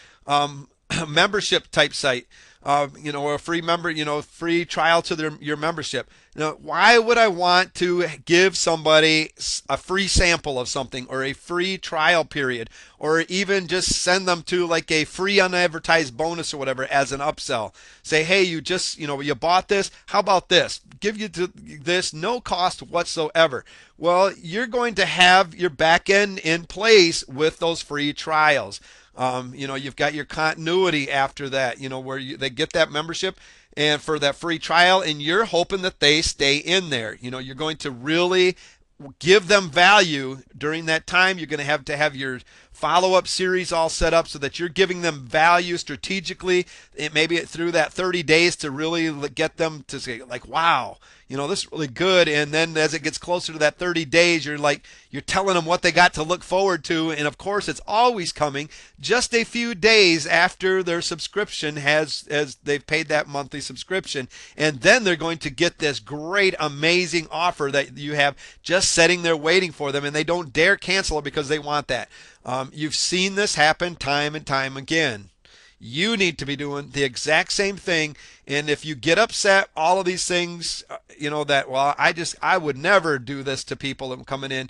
Membership type site. A free trial to your membership. Why would I want to give somebody a free sample of something, or a free trial period, or even just send them to like a free unadvertised bonus or whatever as an upsell? Say, hey, you bought this. How about this? Give you this, no cost whatsoever. Well, you're going to have your back end in place with those free trials. You've got your continuity after that, where they get that membership and for that free trial, and you're hoping that they stay in there. You're going to really give them value during that time. You're going to have your follow-up series all set up so that you're giving them value strategically, maybe through that 30 days to really get them to say, like, wow, this is really good. And then as it gets closer to that 30 days, you're telling them what they got to look forward to. And of course, it's always coming just a few days after their subscription as they've paid that monthly subscription. And then they're going to get this great, amazing offer that you have just sitting there waiting for them, and they don't dare cancel it because they want that. You've seen this happen time and time again. You need to be doing the exact same thing. And if you get upset, all of these things, I would never do this to people that are coming in.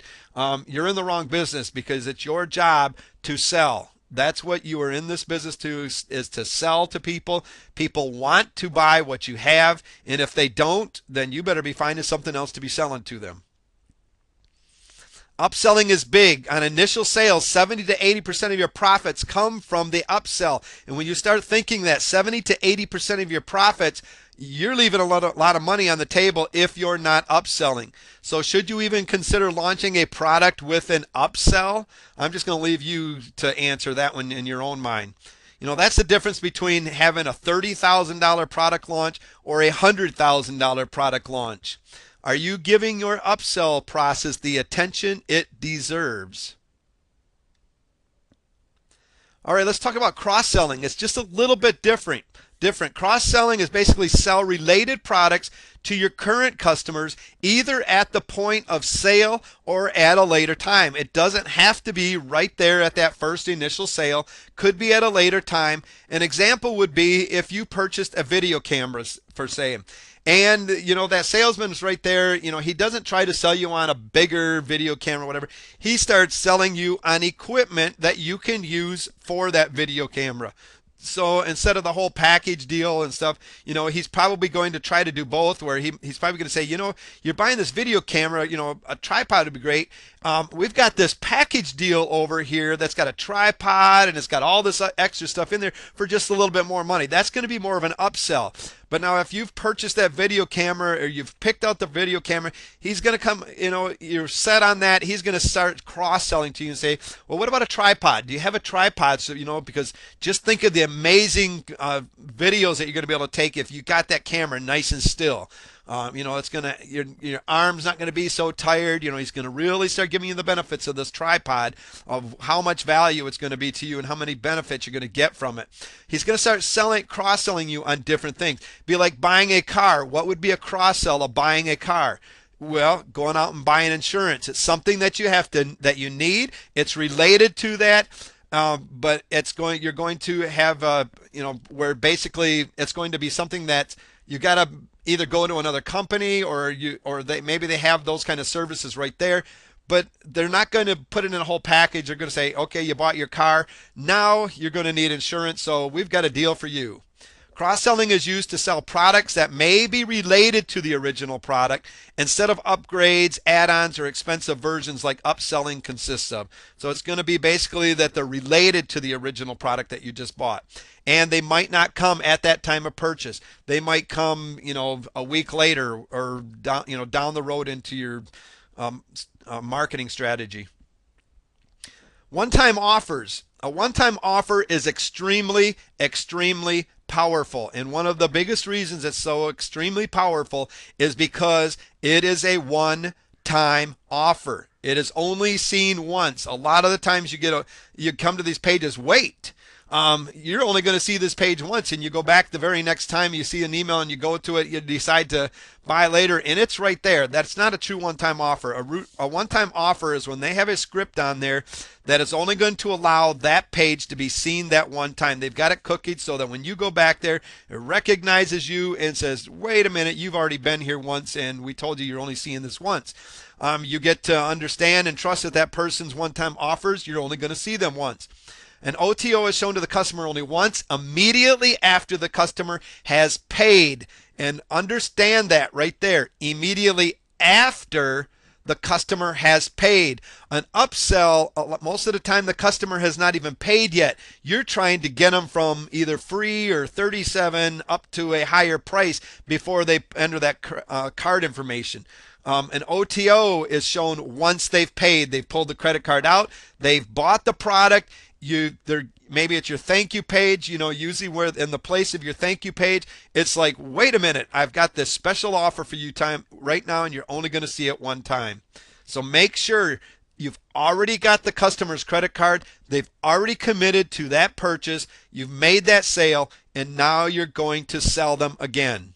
You're in the wrong business, because it's your job to sell. That's what you are in this business to, is to sell to people. People want to buy what you have. And if they don't, then you better be finding something else to be selling to them. Upselling is big. On initial sales, 70 to 80% of your profits come from the upsell. And when you start thinking that 70 to 80% of your profits, you're leaving a lot of money on the table if you're not upselling. So should you even consider launching a product with an upsell? I'm just going to leave you to answer that one in your own mind. That's the difference between having a $30,000 product launch or a $100,000 product launch. Are you giving your upsell process the attention it deserves? All right, let's talk about cross-selling. It's just a little bit different. Cross-selling is basically sell related products to your current customers, either at the point of sale or at a later time. It doesn't have to be right there at that first initial sale. Could be at a later time. An example would be if you purchased a video camera, for say, and that salesman's right there. He doesn't try to sell you on a bigger video camera or whatever. He starts selling you on equipment that you can use for that video camera. So instead of the whole package deal and stuff, he's probably going to try to do both, where he's probably going to say, you're buying this video camera, a tripod would be great. We've got this package deal over here that's got a tripod and it's got all this extra stuff in there for just a little bit more money. That's going to be more of an upsell. But now if you've purchased that video camera, or you've picked out the video camera, he's going to come, you're set on that. He's going to start cross-selling to you and say, well, what about a tripod? Do you have a tripod? So, because just think of the amazing videos that you're going to be able to take if you got that camera nice and still. It's gonna, your arm's not gonna be so tired. He's gonna really start giving you the benefits of this tripod, of how much value it's gonna be to you and how many benefits you're gonna get from it. He's gonna start cross-selling you on different things. Be like buying a car. What would be a cross-sell of buying a car? Well, going out and buying insurance. It's something that you need. It's related to that, but you're going to have, where basically it's going to be something that you got to either go to another company, or maybe they have those kind of services right there. But they're not going to put it in a whole package. They're going to say, okay, you bought your car. Now you're going to need insurance. So we've got a deal for you. Cross-selling is used to sell products that may be related to the original product instead of upgrades, add-ons, or expensive versions like upselling consists of. So it's going to be basically that they're related to the original product that you just bought. And they might not come at that time of purchase. They might come, a week later, or down the road into your marketing strategy. One-time offers. A one-time offer is extremely, extremely powerful. And one of the biggest reasons it's so extremely powerful is because it is a one-time offer. It is only seen once. A lot of the times you come to these pages, wait. You're only going to see this page once, and you go back the very next time you see an email and you go to it, you decide to buy later, and it's right there. That's not a true one-time offer. A one-time offer is when they have a script on there that is only going to allow that page to be seen that one time. They've got it cookied so that when you go back there, it recognizes you and says, wait a minute, you've already been here once, and we told you you're only seeing this once. You get to understand and trust that person's one-time offers, you're only going to see them once. An OTO is shown to the customer only once, immediately after the customer has paid. And understand that right there, immediately after the customer has paid. An upsell, most of the time the customer has not even paid yet. You're trying to get them from either free or 37 up to a higher price before they enter that card information. An OTO is shown once they've paid. They've pulled the credit card out. They've bought the product. Maybe it's your thank you page, usually where in the place of your thank you page, it's like, wait a minute, I've got this special offer for you right now, and you're only going to see it one time. So make sure you've already got the customer's credit card. They've already committed to that purchase. You've made that sale, and now you're going to sell them again.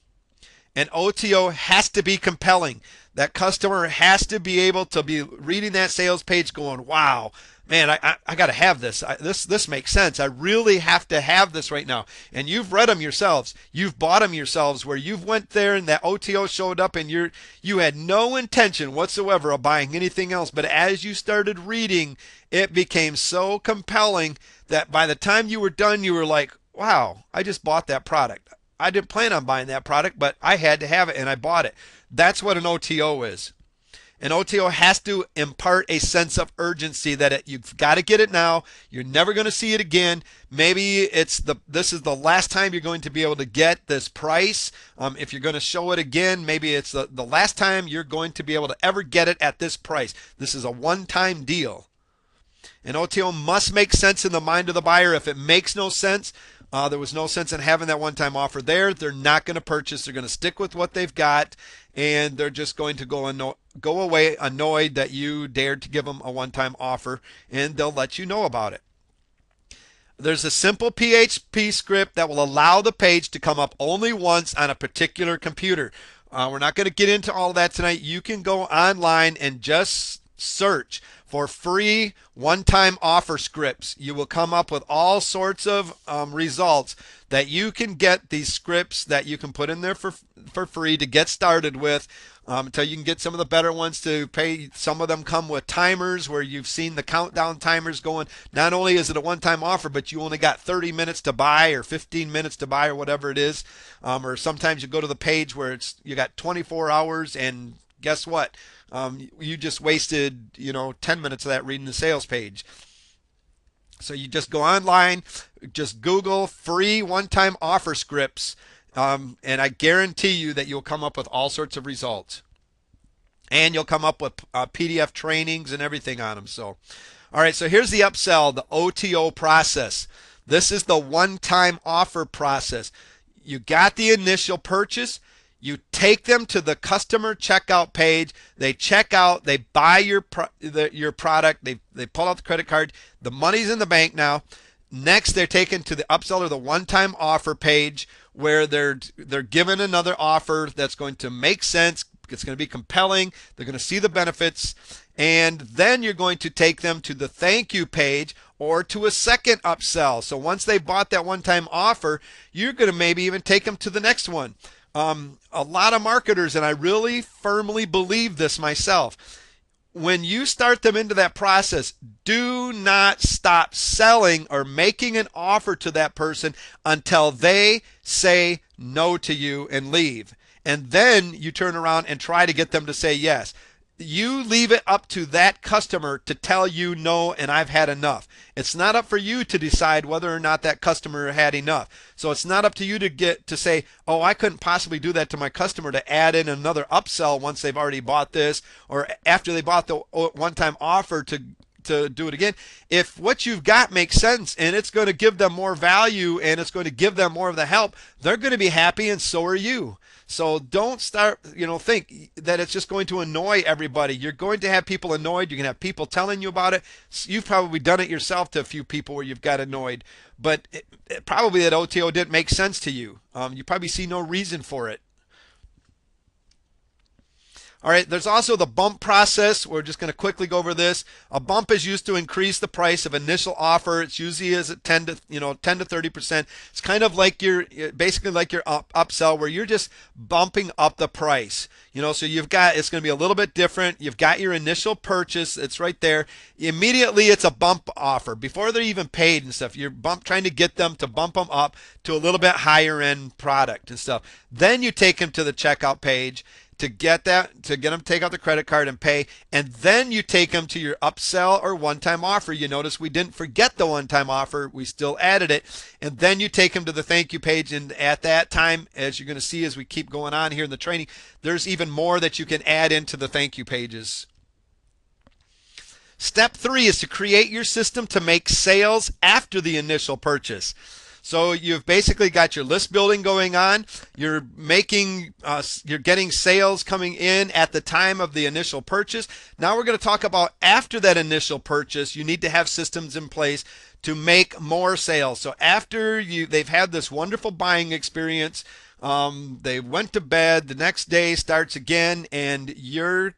An OTO has to be compelling. That customer has to be able to be reading that sales page going, wow, man, I got to have this. This makes sense. I really have to have this right now. And you've read them yourselves. You've bought them yourselves, where you've went there and that OTO showed up and you had no intention whatsoever of buying anything else. But as you started reading, it became so compelling that by the time you were done, you were like, wow, I just bought that product. I didn't plan on buying that product, but I had to have it and I bought it. That's what an OTO is. An OTO has to impart a sense of urgency that you've got to get it now. You're never going to see it again. Maybe this is the last time you're going to be able to get this price. If you're going to show it again, maybe it's the last time you're going to be able to ever get it at this price. This is a one-time deal. An OTO must make sense in the mind of the buyer. If it makes no sense, there was no sense in having that one-time offer there. They're not going to purchase. They're going to stick with what they've got, and they're just going to go away annoyed that you dared to give them a one-time offer, and they'll let you know about it. There's a simple PHP script that will allow the page to come up only once on a particular computer. We're not going to get into all that tonight. You can go online and just search for free one-time offer scripts. You will come up with all sorts of results that you can get, these scripts that you can put in there for free to get started with, until you can get some of the better ones to pay. Some of them come with timers where you've seen the countdown timers going. Not only is it a one-time offer, but you only got 30 minutes to buy or 15 minutes to buy or whatever it is. Or sometimes you go to the page where you got 24 hours, and guess what? You just wasted 10 minutes of that reading the sales page. So you just go online, just Google free one-time offer scripts, and I guarantee you that you'll come up with all sorts of results. And you'll come up with PDF trainings and everything on them. So, all right, so here's the upsell, the OTO process. This is the one-time offer process. You got the initial purchase. You take them to the customer checkout page. They check out. They buy your product. They pull out the credit card. The money's in the bank now. Next, they're taken to the upsell or the one-time offer page where they're given another offer that's going to make sense, it's going to be compelling. They're going to see the benefits, and then you're going to take them to the thank you page or to a second upsell. So once they bought that one-time offer, you're going to maybe even take them to the next one. A lot of marketers, and I really firmly believe this myself, when you start them into that process, do not stop selling or making an offer to that person until they say no to you and leave. And then you turn around and try to get them to say yes. You leave it up to that customer to tell you no and I've had enough. It's not up for you to decide whether or not that customer had enough. So it's not up to you to get to say, oh, I couldn't possibly do that to my customer, to add in another upsell once they've already bought this, or after they bought the one-time offer to do it again. If what you've got makes sense and it's going to give them more value and it's going to give them more of the help, they're going to be happy, and so are you. So don't start, think that it's just going to annoy everybody. You're going to have people annoyed. You're going to have people telling you about it. You've probably done it yourself to a few people where you've got annoyed. But probably that OTO didn't make sense to you. You probably see no reason for it. All right, there's also the bump process. We're just going to quickly go over this. A bump is used to increase the price of initial offer. It's usually is at 10 to 30%. It's kind of like basically like your upsell, where you're just bumping up the price. So it's going to be a little bit different. You've got your initial purchase. It's right there. Immediately it's a bump offer before they're even paid and stuff. You're trying to get them to bump them up to a little bit higher end product and stuff. Then you take them to the checkout page to get them to take out the credit card and pay, and then you take them to your upsell or one-time offer. You notice we didn't forget the one-time offer, we still added it, and then you take them to the thank you page. And at that time, as you're going to see as we keep going on here in the training, there's even more that you can add into the thank you pages. Step 3 is to create your system to make sales after the initial purchase. So you've basically got your list building going on. You're getting sales coming in at the time of the initial purchase. Now we're going to talk about after that initial purchase. You need to have systems in place to make more sales. So after they've had this wonderful buying experience, they went to bed, the next day starts again, and you're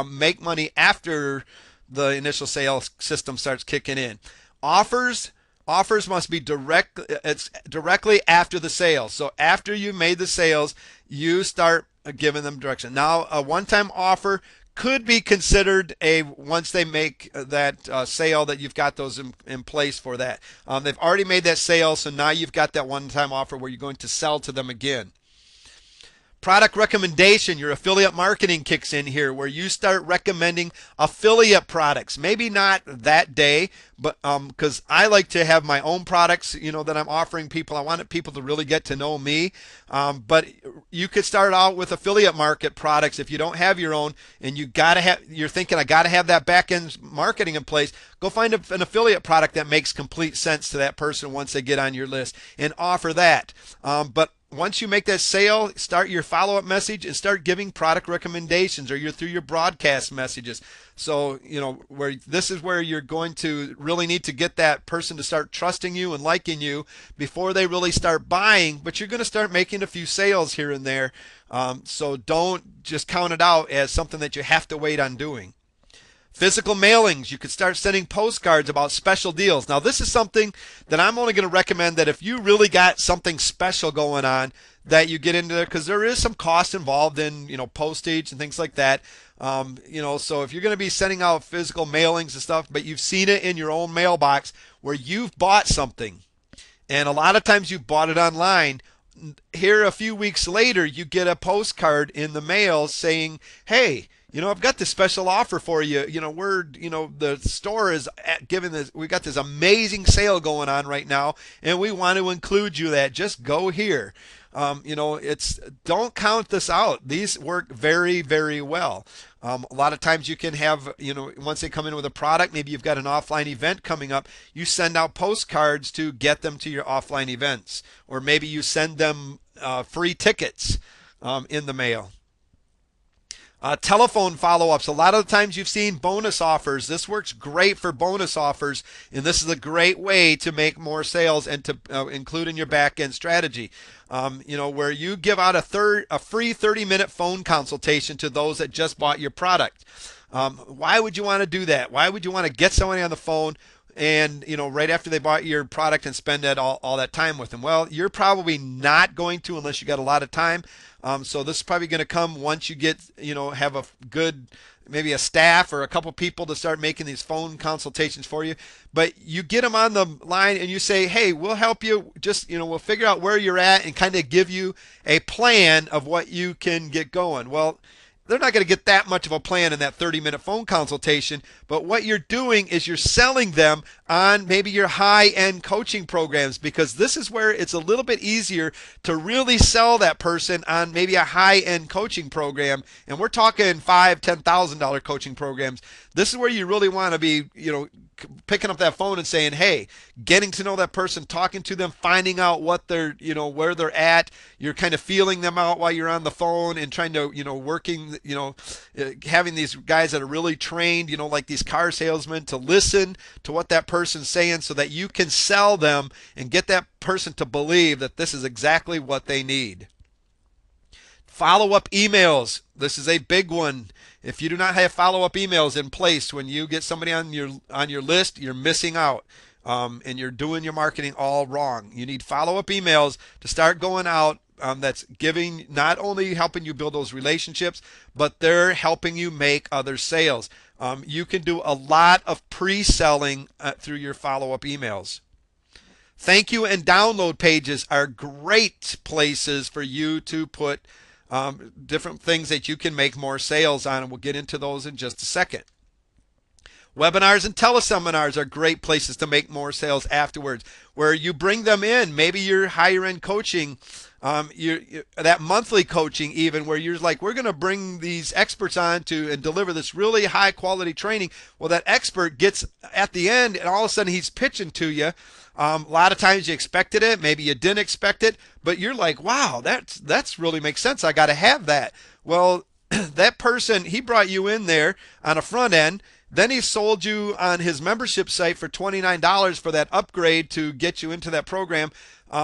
make money after the initial sales system starts kicking in. Offers must be directly after the sale. So after you made the sales, you start giving them direction. Now, a one-time offer could be considered once they make that sale, that you've got those in place for that. They've already made that sale, so now you've got that one-time offer where you're going to sell to them again. Product recommendation, your affiliate marketing kicks in here, where you start recommending affiliate products. Maybe not that day, but because I like to have my own products, that I'm offering people. I want people to really get to know me. But you could start out with affiliate market products if you don't have your own, and you're thinking, I got to have that back-end marketing in place. Go find an affiliate product that makes complete sense to that person once they get on your list, and offer that. But once you make that sale, start your follow-up message and start giving product recommendations, or through your broadcast messages. So, this is where you're going to really need to get that person to start trusting you and liking you before they really start buying, but you're going to start making a few sales here and there. So don't just count it out as something that you have to wait on doing. Physical mailings, you could start sending postcards about special deals. Now, this is something that I'm only going to recommend that if you really got something special going on, that you get into there, because there is some cost involved in, postage and things like that. So if you're going to be sending out physical mailings and stuff, but you've seen it in your own mailbox where you've bought something, and a lot of times you bought it online, here a few weeks later, you get a postcard in the mail saying, hey, I've got this special offer for you. The store is giving this. We got this amazing sale going on right now, and we want to include you. That just go here. Don't count this out. These work very, very well. A lot of times you can have, once they come in with a product, maybe you've got an offline event coming up, you send out postcards to get them to your offline events, or maybe you send them free tickets in the mail. Telephone follow-ups. A lot of the times you've seen bonus offers. This works great for bonus offers, and this is a great way to make more sales and to include in your back-end strategy. Where you give out a free 30-minute phone consultation to those that just bought your product. Why would you want to do that? Why would you want to get somebody on the phone and right after they bought your product and spend all that time with them? Well, you're probably not going to unless you got a lot of time. So this is probably going to come once you get have a good, maybe a staff or a couple people to start making these phone consultations for you. But you get them on the line and you say, hey, we'll help you. Just we'll figure out where you're at and kind of give you a plan of what you can get going. Well, they're not going to get that much of a plan in that 30-minute phone consultation, but what you're doing is you're selling them on maybe your high-end coaching programs, because this is where it's a little bit easier to really sell that person on maybe a high-end coaching program. And we're talking $5,000, $10,000 coaching programs. This is where you really want to be, picking up that phone and saying, hey, getting to know that person, talking to them, finding out what they're, where they're at. You're kind of feeling them out while you're on the phone and trying to, working, having these guys that are really trained, like these car salesmen, to listen to what that person's saying so that you can sell them and get that person to believe that this is exactly what they need. Follow-up emails. This is a big one. If you do not have follow-up emails in place when you get somebody on your list, you're missing out, and you're doing your marketing all wrong. You need follow-up emails to start going out. That's giving, not only helping you build those relationships, but they're helping you make other sales. You can do a lot of pre-selling through your follow-up emails. Thank you and download pages are great places for you to put different things that you can make more sales on, and we'll get into those in just a second. Webinars and teleseminars are great places to make more sales afterwards, where you bring them in. Maybe you're higher end coaching, that monthly coaching even, where you're like, we're going to bring these experts on to and deliver this really high quality training. Well, that expert gets at the end and all of a sudden he's pitching to you. A lot of times you expected it, maybe you didn't expect it, but you're like, wow, that's really makes sense. I got to have that. Well, that person, he brought you in there on a front end. Then he sold you on his membership site for $29 for that upgrade to get you into that program,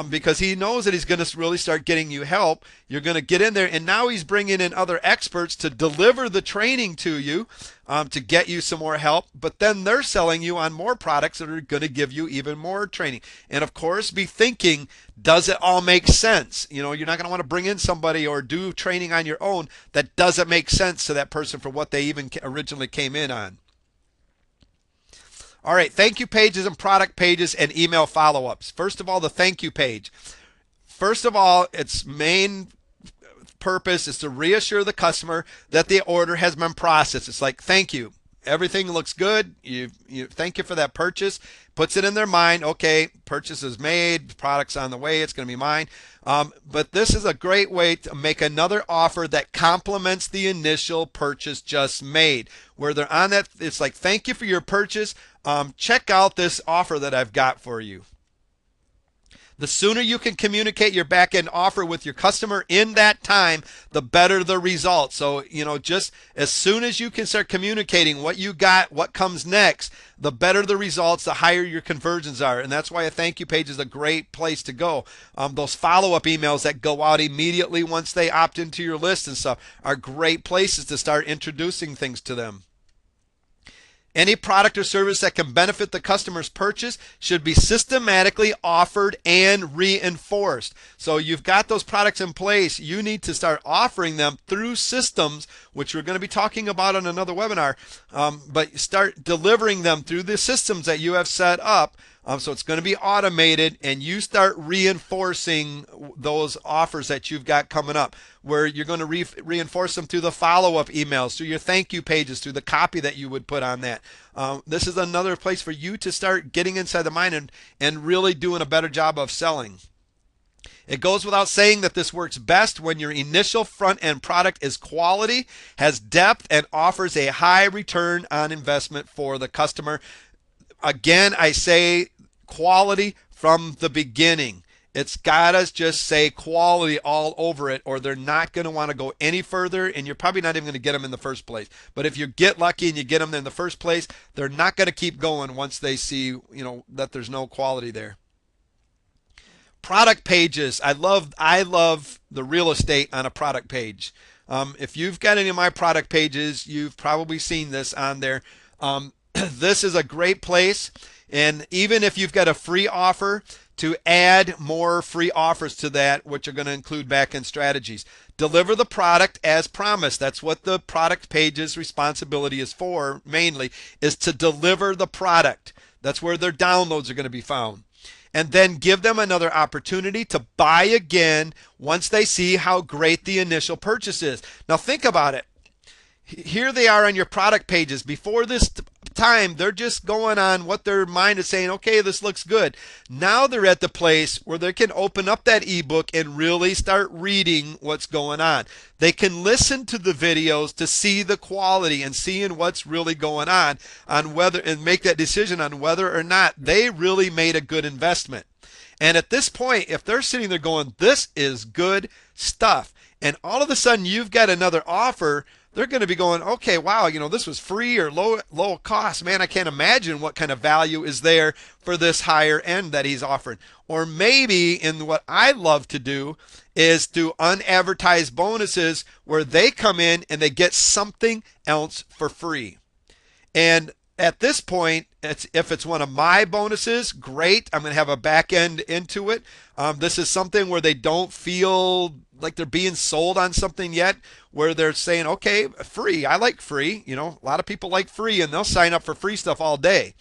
because he knows that he's going to really start getting you help. You're going to get in there, and now he's bringing in other experts to deliver the training to you, to get you some more help. But then they're selling you on more products that are going to give you even more training. And of course, be thinking, does it all make sense? You're not going to want to bring in somebody or do training on your own that doesn't make sense to that person for what they even originally came in on. All right, thank you pages and product pages and email follow-ups. First of all, the thank you page. First of all, its main purpose is to reassure the customer that the order has been processed. It's like, thank you. Everything looks good. You thank you for that purchase. Puts it in their mind. Okay, purchase is made. Product's on the way. It's going to be mine. But this is a great way to make another offer that complements the initial purchase just made. Where they're on that, it's like, thank you for your purchase. Check out this offer that I've got for you. The sooner you can communicate your back-end offer with your customer in that time, the better the results. So, just as soon as you can start communicating what you got, what comes next, the better the results, the higher your conversions are. And that's why a thank you page is a great place to go. Those follow-up emails that go out immediately once they opt into your list and stuff are great places to start introducing things to them. Any product or service that can benefit the customer's purchase should be systematically offered and reinforced. So you've got those products in place. You need to start offering them through systems, which we're going to be talking about on another webinar, but start delivering them through the systems that you have set up. So it's going to be automated, and you start reinforcing those offers that you've got coming up, where you're going to reinforce them through the follow-up emails, through your thank you pages, through the copy that you would put on that. This is another place for you to start getting inside the mind and really doing a better job of selling. It goes without saying that this works best when your initial front-end product is quality, has depth, and offers a high return on investment for the customer. Again, I say quality from the beginning. It's gotta just say quality all over it, or they're not going to want to go any further, and you're probably not even going to get them in the first place. But if you get lucky and you get them in the first place, they're not going to keep going once they see, that there's no quality there. Product pages. I love the real estate on a product page. If you've got any of my product pages, you've probably seen this on there. This is a great place. And even if you've got a free offer, to add more free offers to that, which are going to include back-end strategies. Deliver the product as promised. That's what the product page's responsibility is for, mainly, is to deliver the product. That's where their downloads are going to be found. And then give them another opportunity to buy again once they see how great the initial purchase is. Now think about it. Here they are on your product pages. Before this time, they're just going on what their mind is saying, okay, this looks good. Now they're at the place where they can open up that ebook and really start reading what's going on. They can listen to the videos to see the quality and seeing what's really going on whether, and make that decision on whether or not they really made a good investment. And at this point, if they're sitting there going, this is good stuff, and all of a sudden you've got another offer, they're going to be going, okay, wow, this was free or low cost. Man, I can't imagine what kind of value is there for this higher end that he's offering. Or maybe, in what I love to do, is do unadvertised bonuses where they come in and they get something else for free. And at this point, if it's one of my bonuses, great. I'm going to have a back end into it. This is something where they don't feel like they're being sold on something yet, where they're saying, okay, free. I like free. A lot of people like free, and they'll sign up for free stuff all day.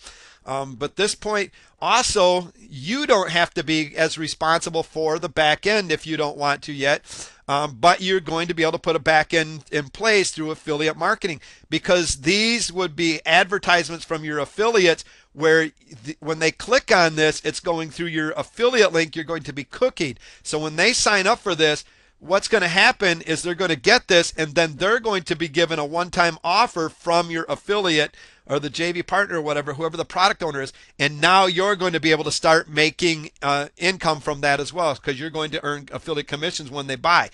But this point, also, you don't have to be as responsible for the back end if you don't want to yet. But you're going to be able to put a back end in place through affiliate marketing, because these would be advertisements from your affiliates where when they click on this, it's going through your affiliate link. You're going to be cookied. So when they sign up for this, what's going to happen is they're going to get this, and then they're going to be given a one-time offer from your affiliate or the JV partner or whatever, whoever the product owner is, and now you're going to be able to start making income from that as well, because you're going to earn affiliate commissions when they buy.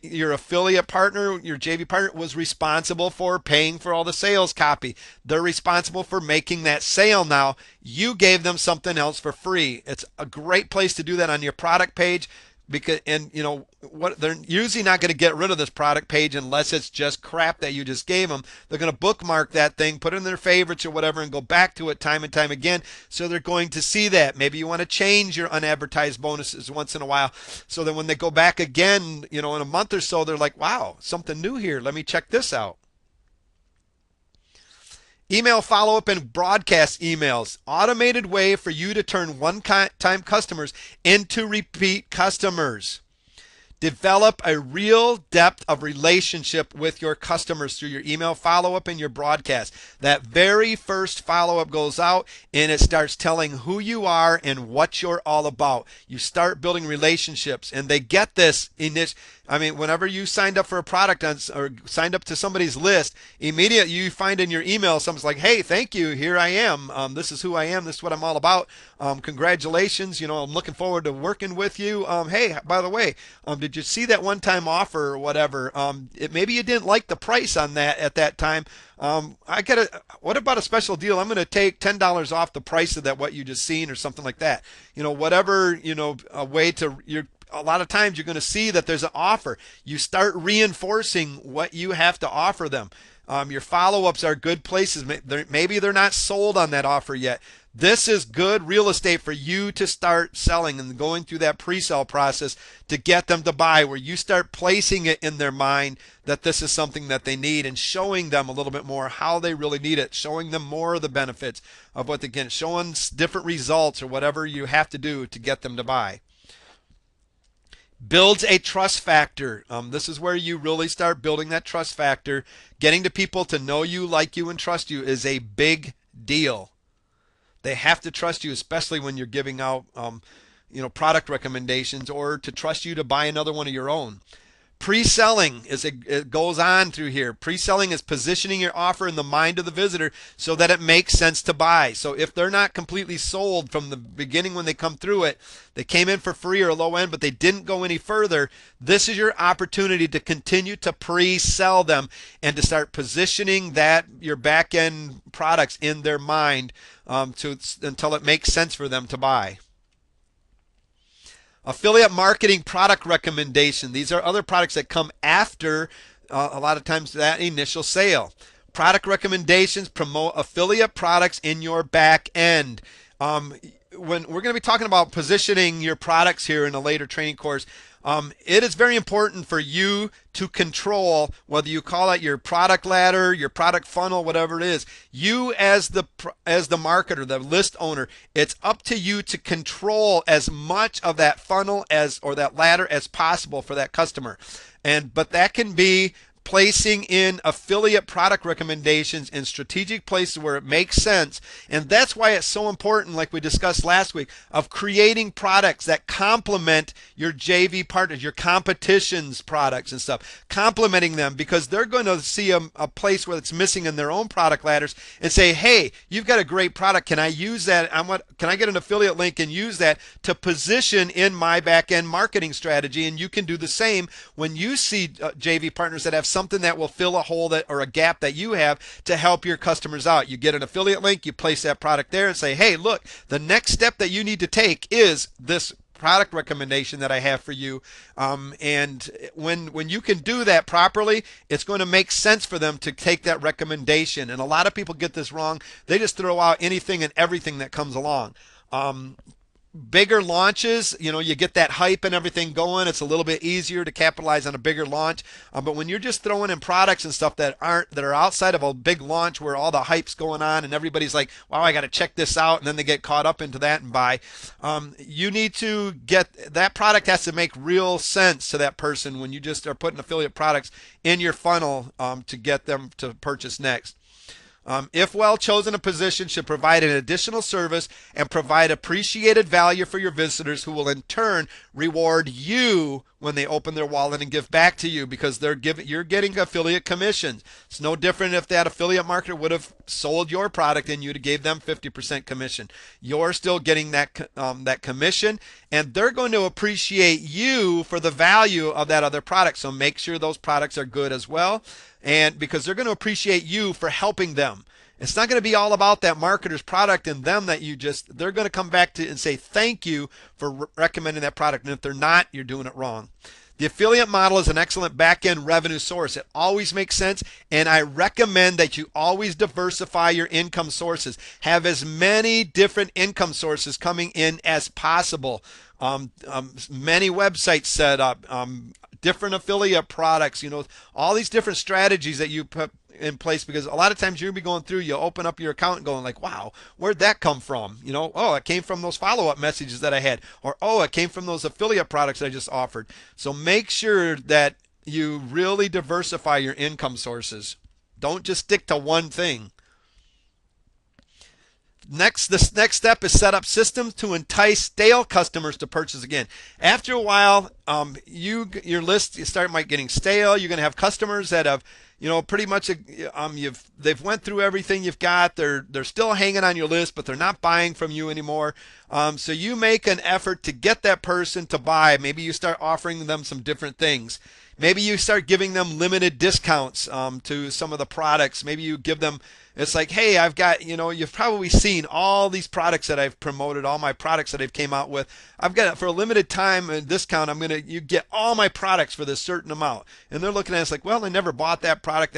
Your affiliate partner, your JV partner, was responsible for paying for all the sales copy. They're responsible for making that sale now. You gave them something else for free. It's a great place to do that on your product page. Because, and what, they're usually not going to get rid of this product page unless it's just crap that you just gave them. They're going to bookmark that thing, put it in their favorites or whatever, and go back to it time and time again. So they're going to see that. Maybe you want to change your unadvertised bonuses once in a while, so that when they go back again, in a month or so, they're like, wow, something new here. Let me check this out. Email follow-up and broadcast emails. Automated way for you to turn one-time customers into repeat customers. Develop a real depth of relationship with your customers through your email follow-up and your broadcast. That very first follow-up goes out and it starts telling who you are and what you're all about. You start building relationships, and they get this whenever you signed up for a product or signed up to somebody's list, immediately you find in your email someone's like, hey, thank you, here I am. This is who I am. This is what I'm all about. Congratulations. I'm looking forward to working with you. Hey, by the way, did you see that one-time offer or whatever? Maybe you didn't like the price on that at that time. What about a special deal? I'm going to take $10 off the price of that, what you just seen, or something like that. Whatever, a way to, a lot of times you're going to see that there's an offer. You start reinforcing what you have to offer them. Your follow-ups are good places. Maybe they're not sold on that offer yet. This is good real estate for you to start selling and going through that pre-sale process to get them to buy, where you start placing it in their mind that this is something that they need, and showing them a little bit more how they really need it, showing them more of the benefits of what they get, showing different results or whatever you have to do to get them to buy. Builds a trust factor. This is where you really start building that trust factor. Getting the people to know you, like you, and trust you is a big deal. They have to trust you, especially when you're giving out product recommendations, or to trust you to buy another one of your own. Pre-selling it goes on through here. Pre-selling is positioning your offer in the mind of the visitor so that it makes sense to buy. So if they're not completely sold from the beginning when they come through it, they came in for free or low end, but they didn't go any further, this is your opportunity to continue to pre-sell them and to start positioning that your back-end products in their mind until it makes sense for them to buy. Affiliate marketing product recommendation. These are other products that come after a lot of times that initial sale. Product recommendations promote affiliate products in your back end. When we're going to be talking about positioning your products here in a later training course, it is very important for you to control, whether you call it your product ladder, your product funnel, whatever it is. You as the marketer, the list owner, it's up to you to control as much of that funnel or that ladder as possible for that customer. But that can be placing in affiliate product recommendations in strategic places where it makes sense. And that's why it's so important, like we discussed last week, of creating products that complement your JV partners, your competition's products and stuff, complementing them, because they're going to see a place where it's missing in their own product ladders and say, hey, you've got a great product. Can I use that? Can I get an affiliate link and use that to position in my back-end marketing strategy? And you can do the same when you see JV partners that have something that will fill a hole or a gap that you have to help your customers out. You get an affiliate link, you place that product there and say, hey, look, the next step that you need to take is this product recommendation that I have for you. And when you can do that properly, it's going to make sense for them to take that recommendation. And a lot of people get this wrong. They just throw out anything and everything that comes along. Bigger launches, you get that hype and everything going. It's a little bit easier to capitalize on a bigger launch. But when you're just throwing in products and stuff that are outside of a big launch where all the hype's going on and everybody's like, wow, I got to check this out, and then they get caught up into that and buy. You need to get that product has to make real sense to that person when you just are putting affiliate products in your funnel to get them to purchase next. If well chosen, a position should provide an additional service and provide appreciated value for your visitors, who will in turn reward you when they open their wallet and give back to you, because you're getting affiliate commissions. It's no different if that affiliate marketer would have sold your product and you'd have gave them 50% commission. You're still getting that commission, and they're going to appreciate you for the value of that other product. So make sure those products are good as well, and because they're going to appreciate you for helping them. It's not going to be all about that marketer's product and them they're going to come back to and say thank you for recommending that product. And if they're not, you're doing it wrong. The affiliate model is an excellent back-end revenue source. It always makes sense, and I recommend that you always diversify your income sources. Have as many different income sources coming in as possible. Many websites set up, different affiliate products, all these different strategies that you put in place, because a lot of times you'll be going through, you open up your account and going like, wow, where'd that come from? Oh, it came from those follow-up messages that I had, or oh, it came from those affiliate products I just offered. So make sure that you really diversify your income sources. Don't just stick to one thing. This next step is set up systems to entice stale customers to purchase again. After a while, your list might getting stale. You're going to have customers that have, pretty much they've went through everything you've got. They're still hanging on your list, but they're not buying from you anymore. So you make an effort to get that person to buy. Maybe you start offering them some different things. Maybe you start giving them limited discounts to some of the products. Maybe you give them, it's like, hey, I've got, you've probably seen all these products that I've promoted, all my products that I've came out with. I've got it for a limited time and discount. You get all my products for this certain amount. And they're looking at us like, well, I never bought that product,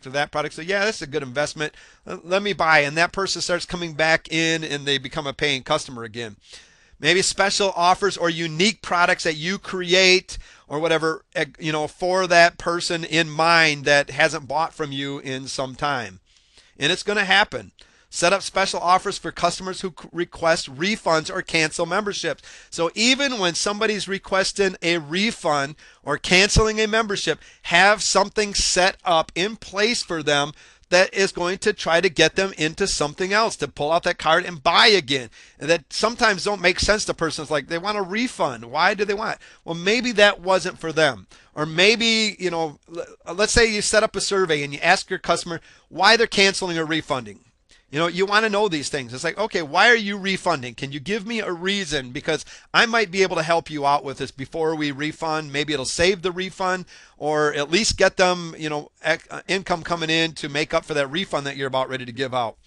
or that product. So yeah, that's a good investment. Let me buy. And that person starts coming back in and they become a paying customer again. Maybe special offers or unique products that you create or whatever, for that person in mind that hasn't bought from you in some time. And it's going to happen. Set up special offers for customers who request refunds or cancel memberships. So even when somebody's requesting a refund or canceling a membership, have something set up in place for them that is going to try to get them into something else, to pull out that card and buy again. And that sometimes don't make sense to persons. Like, they want a refund. Why do they want it? Well, maybe that wasn't for them. Or maybe, let's say you set up a survey and you ask your customer why they're canceling or refunding. You want to know these things. It's like, okay, why are you refunding? Can you give me a reason? Because I might be able to help you out with this before we refund. Maybe it'll save the refund, or at least get them, income coming in to make up for that refund that you're about ready to give out.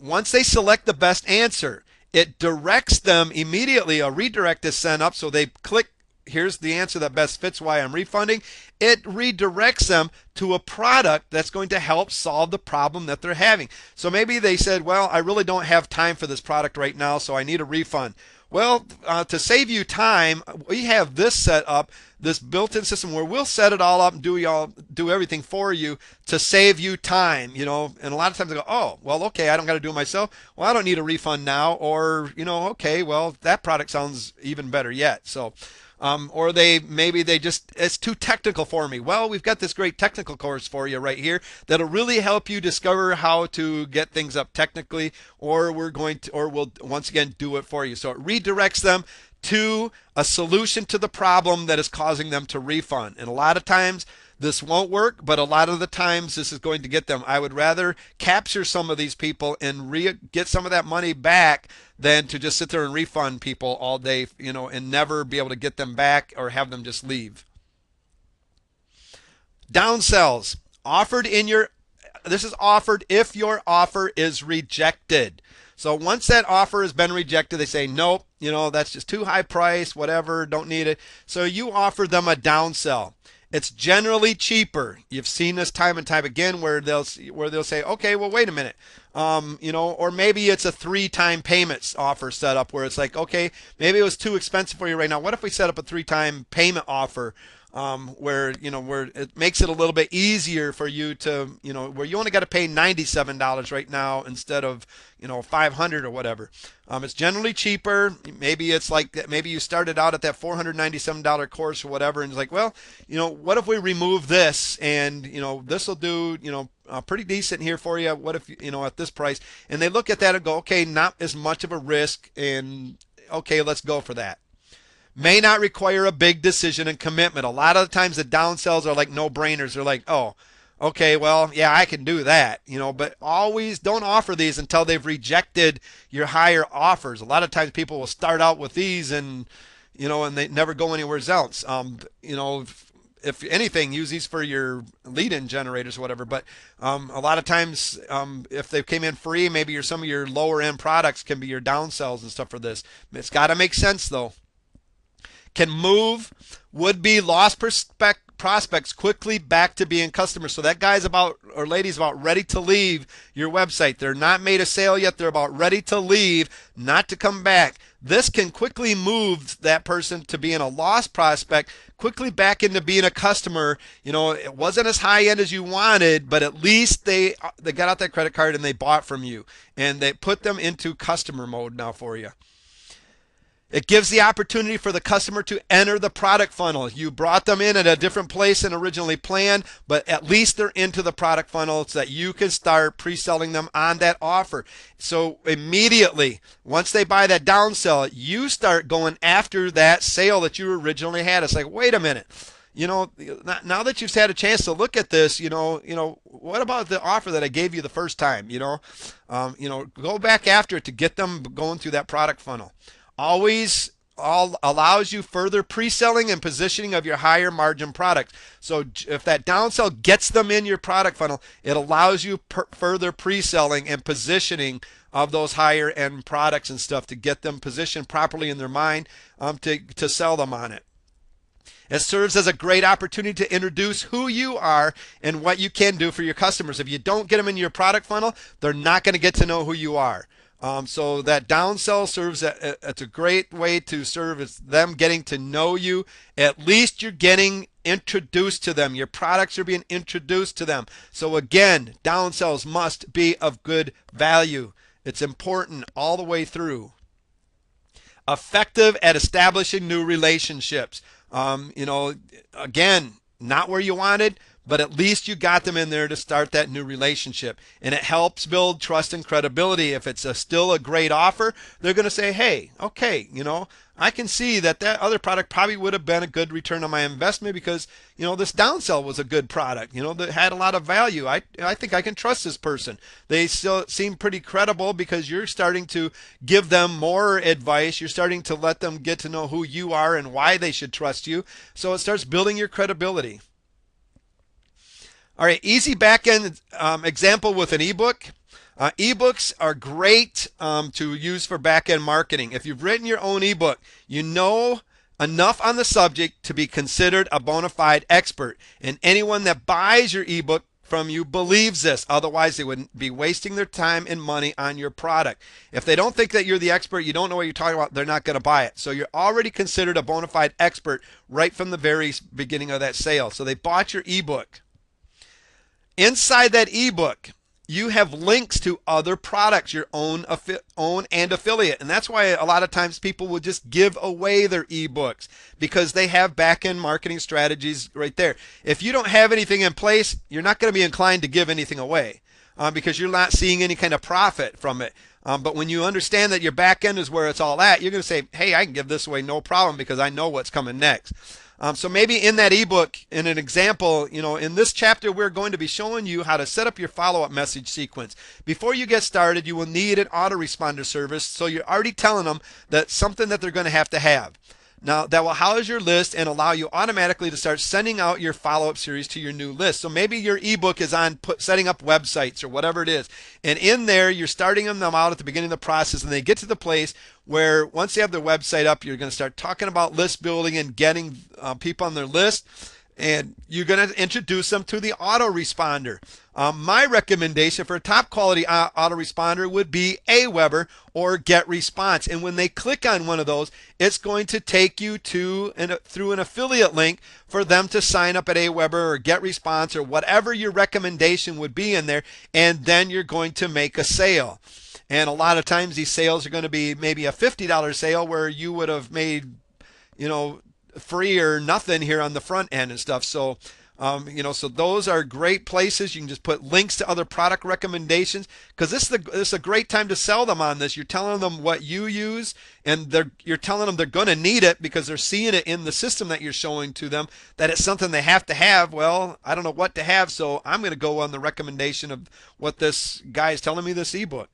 Once they select the best answer, it directs them immediately. A redirect is sent up, so they click, here's the answer that best fits why I'm refunding. It redirects them to a product that's going to help solve the problem that they're having. So maybe they said, well, I really don't have time for this product right now, so I need a refund. Well, to save you time, we have this set up, this built-in system where we'll set it all up and do everything for you to save you time, And a lot of times they go, oh, well, okay, I don't got to do it myself. Well, I don't need a refund now. Or, okay, well, that product sounds even better yet. So, or maybe they just, it's too technical for me. Well, we've got this great technical course for you right here that'll really help you discover how to get things up technically, or we'll once again do it for you. So it redirects them to a solution to the problem that is causing them to refund. And a lot of times this won't work, but a lot of the times this is going to get them. I would rather capture some of these people and get some of that money back than to just sit there and refund people all day, and never be able to get them back or have them just leave. Downsells. This is offered if your offer is rejected. So once that offer has been rejected, they say, nope, that's just too high price, whatever, don't need it. So you offer them a downsell. It's generally cheaper. You've seen this time and time again where they'll say, okay, well, wait a minute. Or maybe it's a 3-time payments offer set up where it's like, okay, maybe it was too expensive for you right now. What if we set up a 3-time payment offer, where it makes it a little bit easier for you to, where you only got to pay $97 right now instead of, $500 or whatever. It's generally cheaper. Maybe it's like, maybe you started out at that $497 course or whatever, and it's like, well, what if we remove this, and this will do, pretty decent here for you. What if, at this price? And they look at that and go, okay, not as much of a risk, and okay, let's go for that. May not require a big decision and commitment. A lot of the times the downsells are like no-brainers. They're like, oh, okay, well, yeah, I can do that, but always don't offer these until they've rejected your higher offers. A lot of times people will start out with these and they never go anywhere else. If anything, use these for your lead-in generators or whatever. But a lot of times, if they came in free, maybe some of your lower-end products can be your downsells and stuff for this. It's got to make sense, though. Can move would-be lost prospects quickly back to being customers. So that guy's or lady's about ready to leave your website. They're not made a sale yet. They're about ready to leave, not to come back. This can quickly move that person to being a lost prospect, quickly back into being a customer. It wasn't as high end as you wanted, but at least they got out that credit card and they bought from you, and they put them into customer mode now for you. It gives the opportunity for the customer to enter the product funnel. You brought them in at a different place than originally planned, but at least they're into the product funnel so that you can start pre-selling them on that offer. So immediately, once they buy that downsell, you start going after that sale that you originally had. It's like, wait a minute. Now that you've had a chance to look at this, what about the offer that I gave you the first time? Go back after it to get them going through that product funnel. Always allows you further pre-selling and positioning of your higher margin product. So if that downsell gets them in your product funnel, it allows you further pre-selling and positioning of those higher end products and stuff to get them positioned properly in their mind, to sell them on it. It serves as a great opportunity to introduce who you are and what you can do for your customers. If you don't get them in your product funnel, they're not going to get to know who you are. So that downsell serves, it's a great way to serve as them getting to know you. At least you're getting introduced to them. Your products are being introduced to them. So again, downsells must be of good value. It's important all the way through. Effective at establishing new relationships. Again, not where you wanted, but at least you got them in there to start that new relationship. And it helps build trust and credibility. If it's still a great offer, they're going to say, hey, okay, I can see that that other product probably would have been a good return on my investment because, this downsell was a good product, that had a lot of value. I think I can trust this person. They still seem pretty credible because you're starting to give them more advice. You're starting to let them get to know who you are and why they should trust you. So it starts building your credibility. All right, easy backend example with an ebook. Ebooks are great to use for back-end marketing. If you've written your own ebook, you know enough on the subject to be considered a bona fide expert. And anyone that buys your ebook from you believes this. Otherwise, they would be wasting their time and money on your product. If they don't think that you're the expert, you don't know what you're talking about, they're not going to buy it. So you're already considered a bona fide expert right from the very beginning of that sale. So they bought your ebook. Inside that ebook, you have links to other products, your own and affiliate. And that's why a lot of times people will just give away their ebooks because they have back-end marketing strategies right there. If you don't have anything in place, you're not going to be inclined to give anything away because you're not seeing any kind of profit from it. But when you understand that your back end is where it's all at, you're going to say, hey, I can give this away no problem because I know what's coming next. So maybe in that ebook, in an example, in this chapter, we're going to be showing you how to set up your follow-up message sequence. Before you get started, you will need an autoresponder service. So you're already telling them that's something that they're going to have. Now, that will house your list and allow you automatically to start sending out your follow-up series to your new list. So maybe your ebook is on setting up websites or whatever it is. And in there, you're starting them out at the beginning of the process, and they get to the place where once they have their website up, you're going to start talking about list building and getting people on their list. And you're going to introduce them to the autoresponder. My recommendation for a top quality autoresponder would be Aweber or GetResponse. And when they click on one of those, it's going to take you to through an affiliate link for them to sign up at Aweber or GetResponse or whatever your recommendation would be in there. And then you're going to make a sale. And a lot of times these sales are going to be maybe a $50 sale where you would have made, free or nothing here on the front end and stuff. So, so those are great places. You can just put links to other product recommendations because this is a great time to sell them on this. You're telling them what you use, and you're telling them they're going to need it because they're seeing it in the system that you're showing to them that it's something they have to have. Well, I don't know what to have, so I'm going to go on the recommendation of what this guy is telling me, this ebook.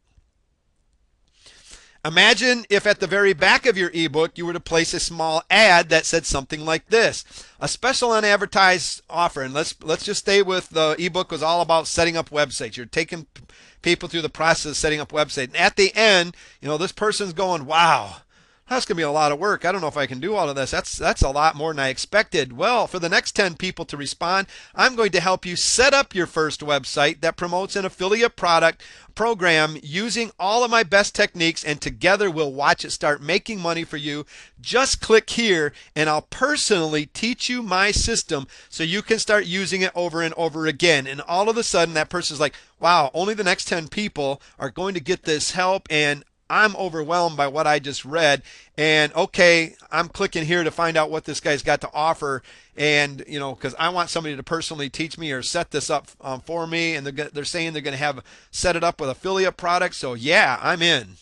Imagine if at the very back of your ebook you were to place a small ad that said something like this: a special unadvertised offer. And let's just stay with the ebook was all about setting up websites. You're taking people through the process of setting up websites. And at the end, this person's going, wow, that's going to be a lot of work. I don't know if I can do all of this. That's a lot more than I expected. Well, for the next 10 people to respond, I'm going to help you set up your first website that promotes an affiliate product program using all of my best techniques, and together we'll watch it start making money for you. Just click here and I'll personally teach you my system so you can start using it over and over again. And all of a sudden that person's like, wow, only the next 10 people are going to get this help, and I'm overwhelmed by what I just read. And okay, I'm clicking here to find out what this guy's got to offer. And, because I want somebody to personally teach me or set this up for me. And they're saying they're going to set it up with affiliate products. So yeah, I'm in.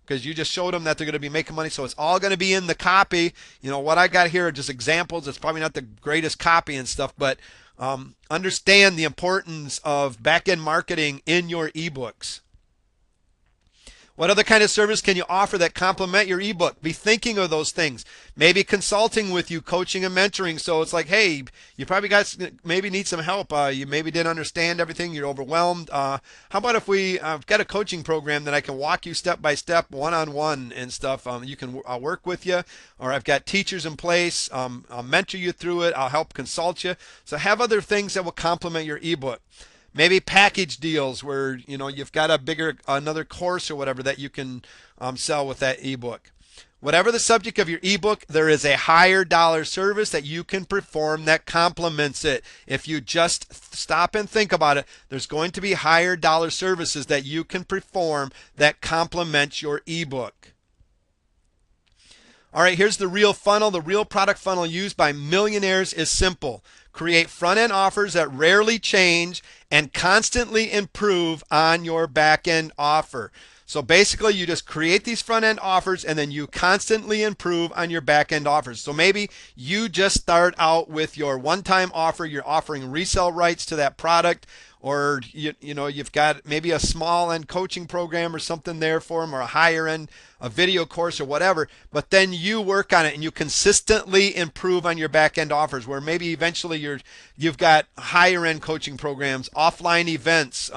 Because you just showed them that they're going to be making money. So it's all going to be in the copy. What I got here are just examples. It's probably not the greatest copy and stuff, but understand the importance of back-end marketing in your ebooks. What other kind of service can you offer that complement your ebook? Be thinking of those things. Maybe consulting with you, coaching and mentoring. So it's like, hey, you probably maybe need some help. You maybe didn't understand everything. You're overwhelmed. How about if I've got a coaching program that I can walk you step by step, one-on-one and stuff. I'll work with you, or I've got teachers in place. I'll mentor you through it. I'll help consult you. So have other things that will complement your ebook. Maybe package deals where you've got another course or whatever that you can sell with that ebook. Whatever the subject of your ebook, there is a higher dollar service that you can perform that complements it. If you just stop and think about it, there's going to be higher dollar services that you can perform that complement your ebook. All right, here's the real funnel. The real product funnel used by millionaires is simple. create front-end offers that rarely change, and constantly improve on your back-end offer. So basically, you just create these front-end offers and then you constantly improve on your back-end offers. So maybe you just start out with your one-time offer, you're offering resale rights to that product, or you've got maybe a small end coaching program or something there for them, or a higher end a video course or whatever, but then you work on it and you consistently improve on your back end offers, where maybe eventually you've got higher end coaching programs, offline events,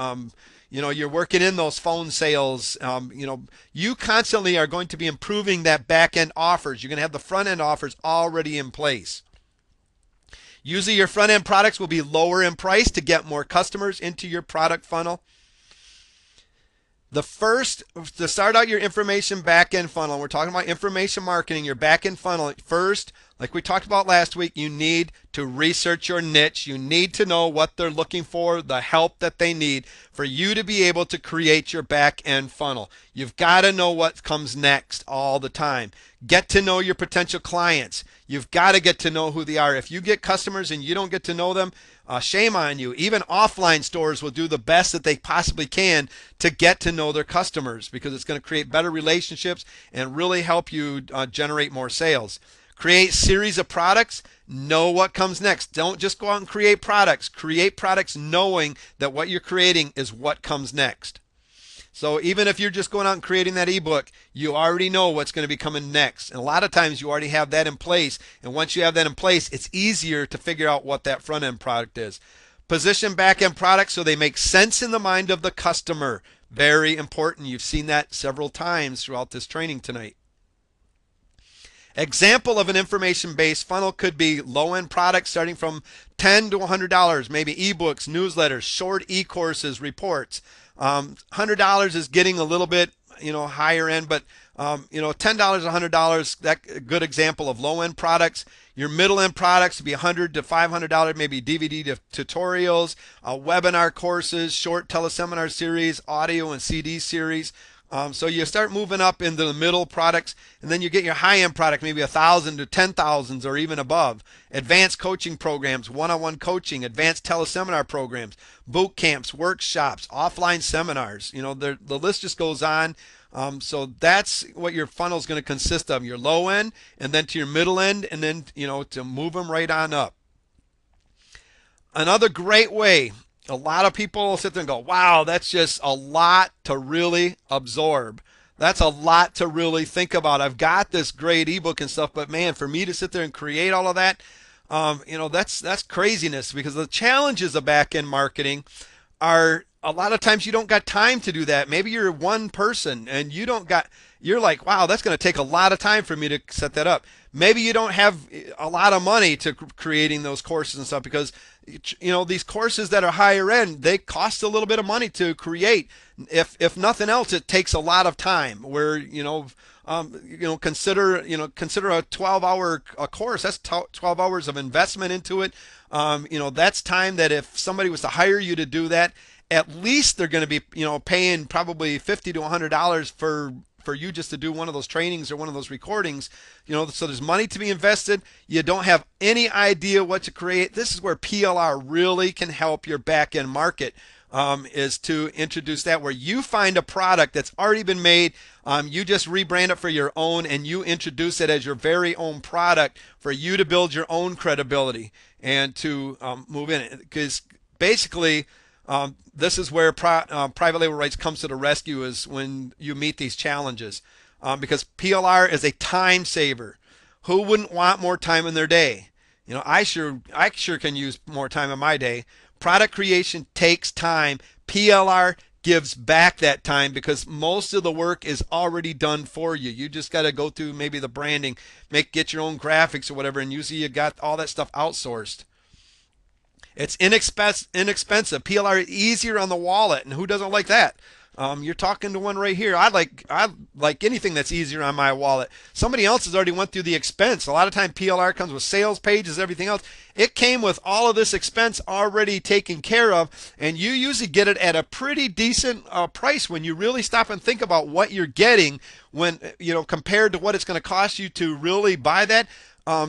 you're working in those phone sales. You constantly are going to be improving that back end offers. You're going to have the front end offers already in place. Usually your front end products will be lower in price to get more customers into your product funnel. To start out your information back-end funnel, we're talking about information marketing, your back-end funnel. First, like we talked about last week, you need to research your niche. You need to know what they're looking for, the help that they need for you to be able to create your back-end funnel. You've got to know what comes next all the time. Get to know your potential clients. You've got to get to know who they are. If you get customers and you don't get to know them, shame on you. Even offline stores will do the best that they possibly can to get to know their customers, because it's going to create better relationships and really help you generate more sales. Create series of products. Know what comes next. Don't just go out and create products. Create products knowing that what you're creating is what comes next. So even if you're just going out and creating that ebook, you already know what's going to be coming next. And a lot of times you already have that in place. And once you have that in place, it's easier to figure out what that front end product is. Position back end products so they make sense in the mind of the customer. Very important. You've seen that several times throughout this training tonight. Example of an information-based funnel could be low-end products starting from $10 to $100, maybe ebooks, newsletters, short e-courses, reports. $100 is getting a little bit, higher end, but $10, $100, that a good example of low-end products. Your middle-end products would be $100 to $500, maybe DVD tutorials, webinar courses, short teleseminar series, audio and CD series. So you start moving up into the middle products, and then you get your high-end product, maybe 1,000 to 10,000s or even above. Advanced coaching programs, one-on-one coaching, advanced teleseminar programs, boot camps, workshops, offline seminars. The list just goes on. So that's what your funnel is going to consist of: your low end, and then to your middle end, and then to move them right on up. Another great way. A lot of people sit there and go, wow, that's just a lot to really absorb. That's a lot to really think about. I've got this great ebook and stuff, but man, for me to sit there and create all of that, that's craziness, because the challenges of back-end marketing are a lot of times you don't got time to do that. Maybe you're one person and you're like, wow, that's going to take a lot of time for me to set that up. Maybe you don't have a lot of money to creating those courses and stuff, because these courses that are higher end, they cost a little bit of money to create. If nothing else, it takes a lot of time. Where consider a 12-hour course. That's 12 hours of investment into it. That's time that if somebody was to hire you to do that, at least they're going to be paying probably $50 to $100 for you just to do one of those trainings or one of those recordings. So there's money to be invested. You don't have any idea what to create. This is where PLR really can help your back end market, is to introduce that, where you find a product that's already been made. You just rebrand it for your own, and you introduce it as your very own product for you to build your own credibility and to move in it. Because basically, this is where private label rights comes to the rescue, is when you meet these challenges, because PLR is a time saver. Who wouldn't want more time in their day? I sure can use more time in my day. Product creation takes time. PLR gives back that time, because most of the work is already done for you. You just got to go through maybe the branding, get your own graphics or whatever, and usually you got all that stuff outsourced. It's inexpensive. PLR is easier on the wallet, and who doesn't like that? You're talking to one right here. I like anything that's easier on my wallet. Somebody else has already went through the expense. A lot of time PLR comes with sales pages, everything else. It came with all of this expense already taken care of, and you usually get it at a pretty decent price when you really stop and think about what you're getting when compared to what it's going to cost you to really buy that.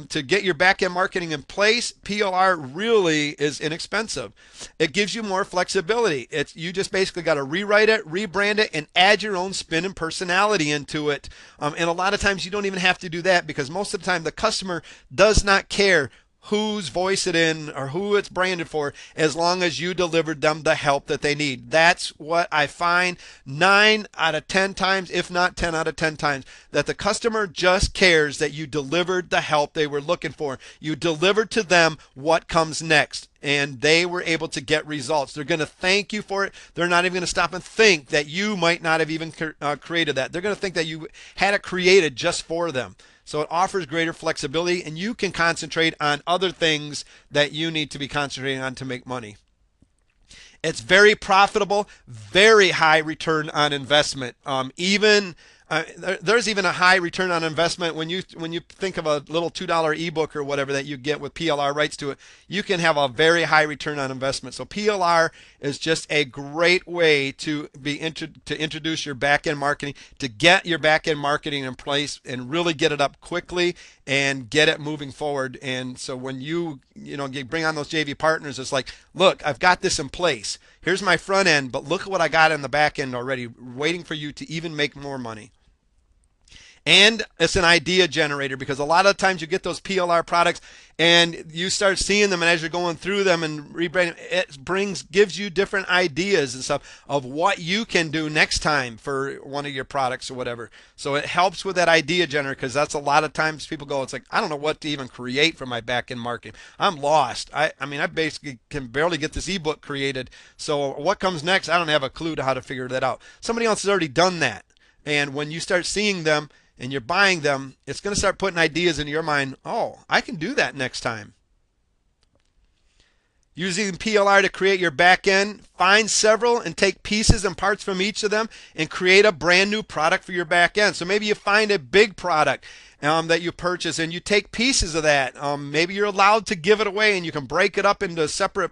to get your back end marketing in place, PLR really is inexpensive. It gives you more flexibility. You just basically got to rewrite it, rebrand it, and add your own spin and personality into it. And a lot of times you don't even have to do that, because most of the time the customer does not care whose voice it in or who it's branded for, as long as you delivered them the help that they need. That's what I find 9 out of 10 times, if not 10 out of 10 times, that the customer just cares that you delivered the help they were looking for. You delivered to them what comes next, and they were able to get results. They're going to thank you for it. They're not even going to stop and think that you might not have even created that. They're going to think that you had it created just for them. So it offers greater flexibility, and you can concentrate on other things that you need to be concentrating on to make money. It's very profitable, very high return on investment. There's even a high return on investment when you think of a little $2 ebook or whatever that you get with PLR rights to it. You can have a very high return on investment. So PLR is just a great way to introduce your back-end marketing, to get your back-end marketing in place and really get it up quickly and get it moving forward. And so when you bring on those JV partners, it's like, look, I've got this in place. Here's my front end, but look at what I got in the back end already, waiting for you to even make more money. And it's an idea generator, because a lot of times you get those PLR products and you start seeing them, and as you're going through them and rebranding, it gives you different ideas and stuff of what you can do next time for one of your products or whatever. So it helps with that idea generator, because that's a lot of times people go, it's like, I don't know what to even create for my back end marketing. I'm lost. I mean, I basically can barely get this ebook created. So what comes next? I don't have a clue to how to figure that out. Somebody else has already done that. And when you start seeing them and you're buying them, it's going to start putting ideas into your mind. Oh, I can do that next time. Using PLR to create your back end, find several and take pieces and parts from each of them and create a brand new product for your back end. So maybe you find a big product that you purchase and you take pieces of that. Maybe you're allowed to give it away, and you can break it up into separate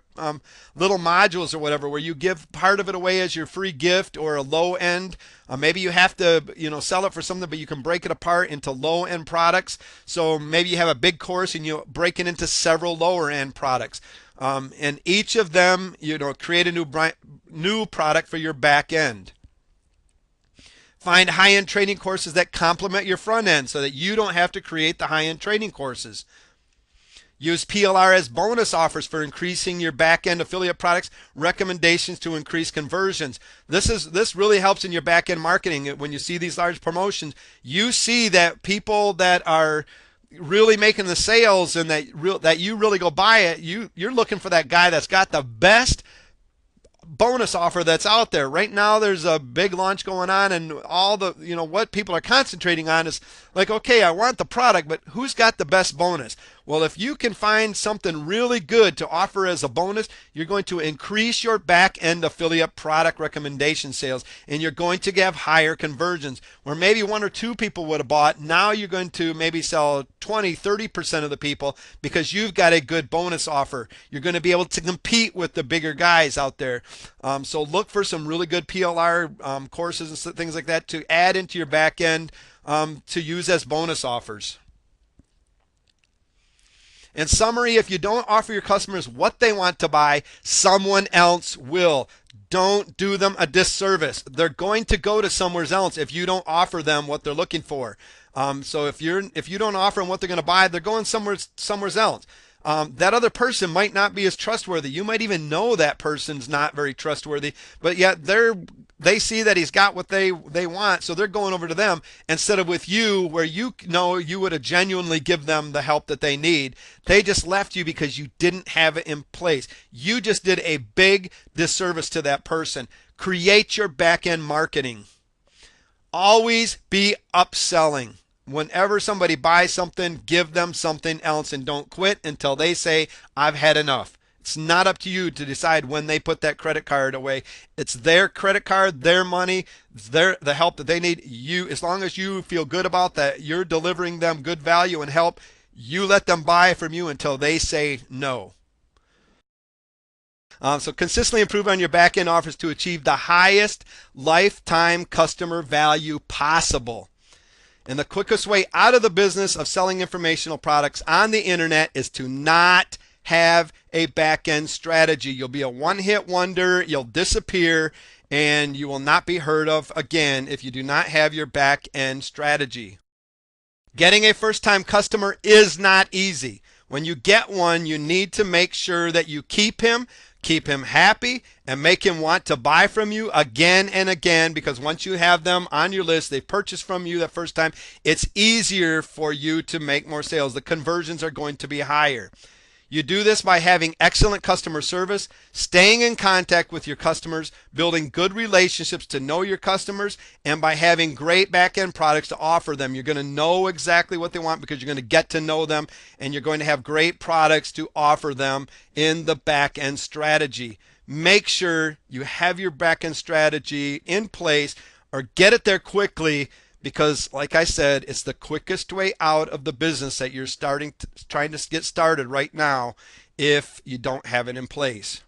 little modules or whatever, where you give part of it away as your free gift or a low end. Maybe you have to sell it for something, but you can break it apart into low end products. So maybe you have a big course and you break it into several lower end products. And each of them, create a new product for your back end. Find high-end training courses that complement your front end so that you don't have to create the high-end training courses. Use PLR as bonus offers for increasing your back-end affiliate products, recommendations to increase conversions. This really helps in your back-end marketing. When you see these large promotions, you see that people that are really making the sales and that you really go buy it, you're looking for that guy that's got the best bonus offer that's out there. Right now there's a big launch going on, and all the what people are concentrating on is like, okay, I want the product, but who's got the best bonus? Well, if you can find something really good to offer as a bonus, you're going to increase your back end affiliate product recommendation sales, and you're going to have higher conversions. Where maybe 1 or 2 people would have bought, now you're going to maybe sell 20-30% of the people, because you've got a good bonus offer. You're going to be able to compete with the bigger guys out there. So look for some really good PLR courses and things like that to add into your back end to use as bonus offers. In summary, if you don't offer your customers what they want to buy, someone else will. Don't do them a disservice. They're going to go to somewhere else if you don't offer them what they're looking for. So if you don't offer them what they're going to buy, they're going somewhere else. That other person might not be as trustworthy. You might even know that person's not very trustworthy, but yet they see that he's got what they want, so they're going over to them instead of with you, where you would have genuinely give them the help that they need. They just left you because you didn't have it in place. You just did a big disservice to that person. Create your back-end marketing. Always be upselling. Whenever somebody buys something, give them something else, and don't quit until they say, I've had enough. It's not up to you to decide when they put that credit card away. It's their credit card, their money, the help that they need. As long as you feel good about that, you're delivering them good value and help, you let them buy from you until they say no. So consistently improve on your back-end offers to achieve the highest lifetime customer value possible. And the quickest way out of the business of selling informational products on the internet is to not have a back-end strategy. You'll be a one-hit wonder, you'll disappear, and you will not be heard of again if you do not have your back-end strategy. Getting a first-time customer is not easy. When you get one, you need to make sure that you keep him happy, and make him want to buy from you again and again, because once you have them on your list, they've purchased from you the first time, it's easier for you to make more sales. The conversions are going to be higher. You do this by having excellent customer service, staying in contact with your customers, building good relationships to know your customers, and by having great back-end products to offer them. You're going to know exactly what they want because you're going to get to know them, and you're going to have great products to offer them in the back-end strategy. Make sure you have your back-end strategy in place, or get it there quickly, because like I said, it's the quickest way out of the business that you're trying to get started right now if you don't have it in place.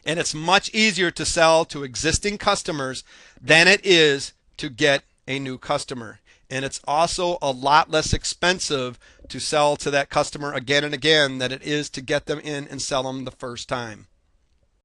And it's much easier to sell to existing customers than it is to get a new customer. And it's also a lot less expensive to sell to that customer again and again than it is to get them in and sell them the first time.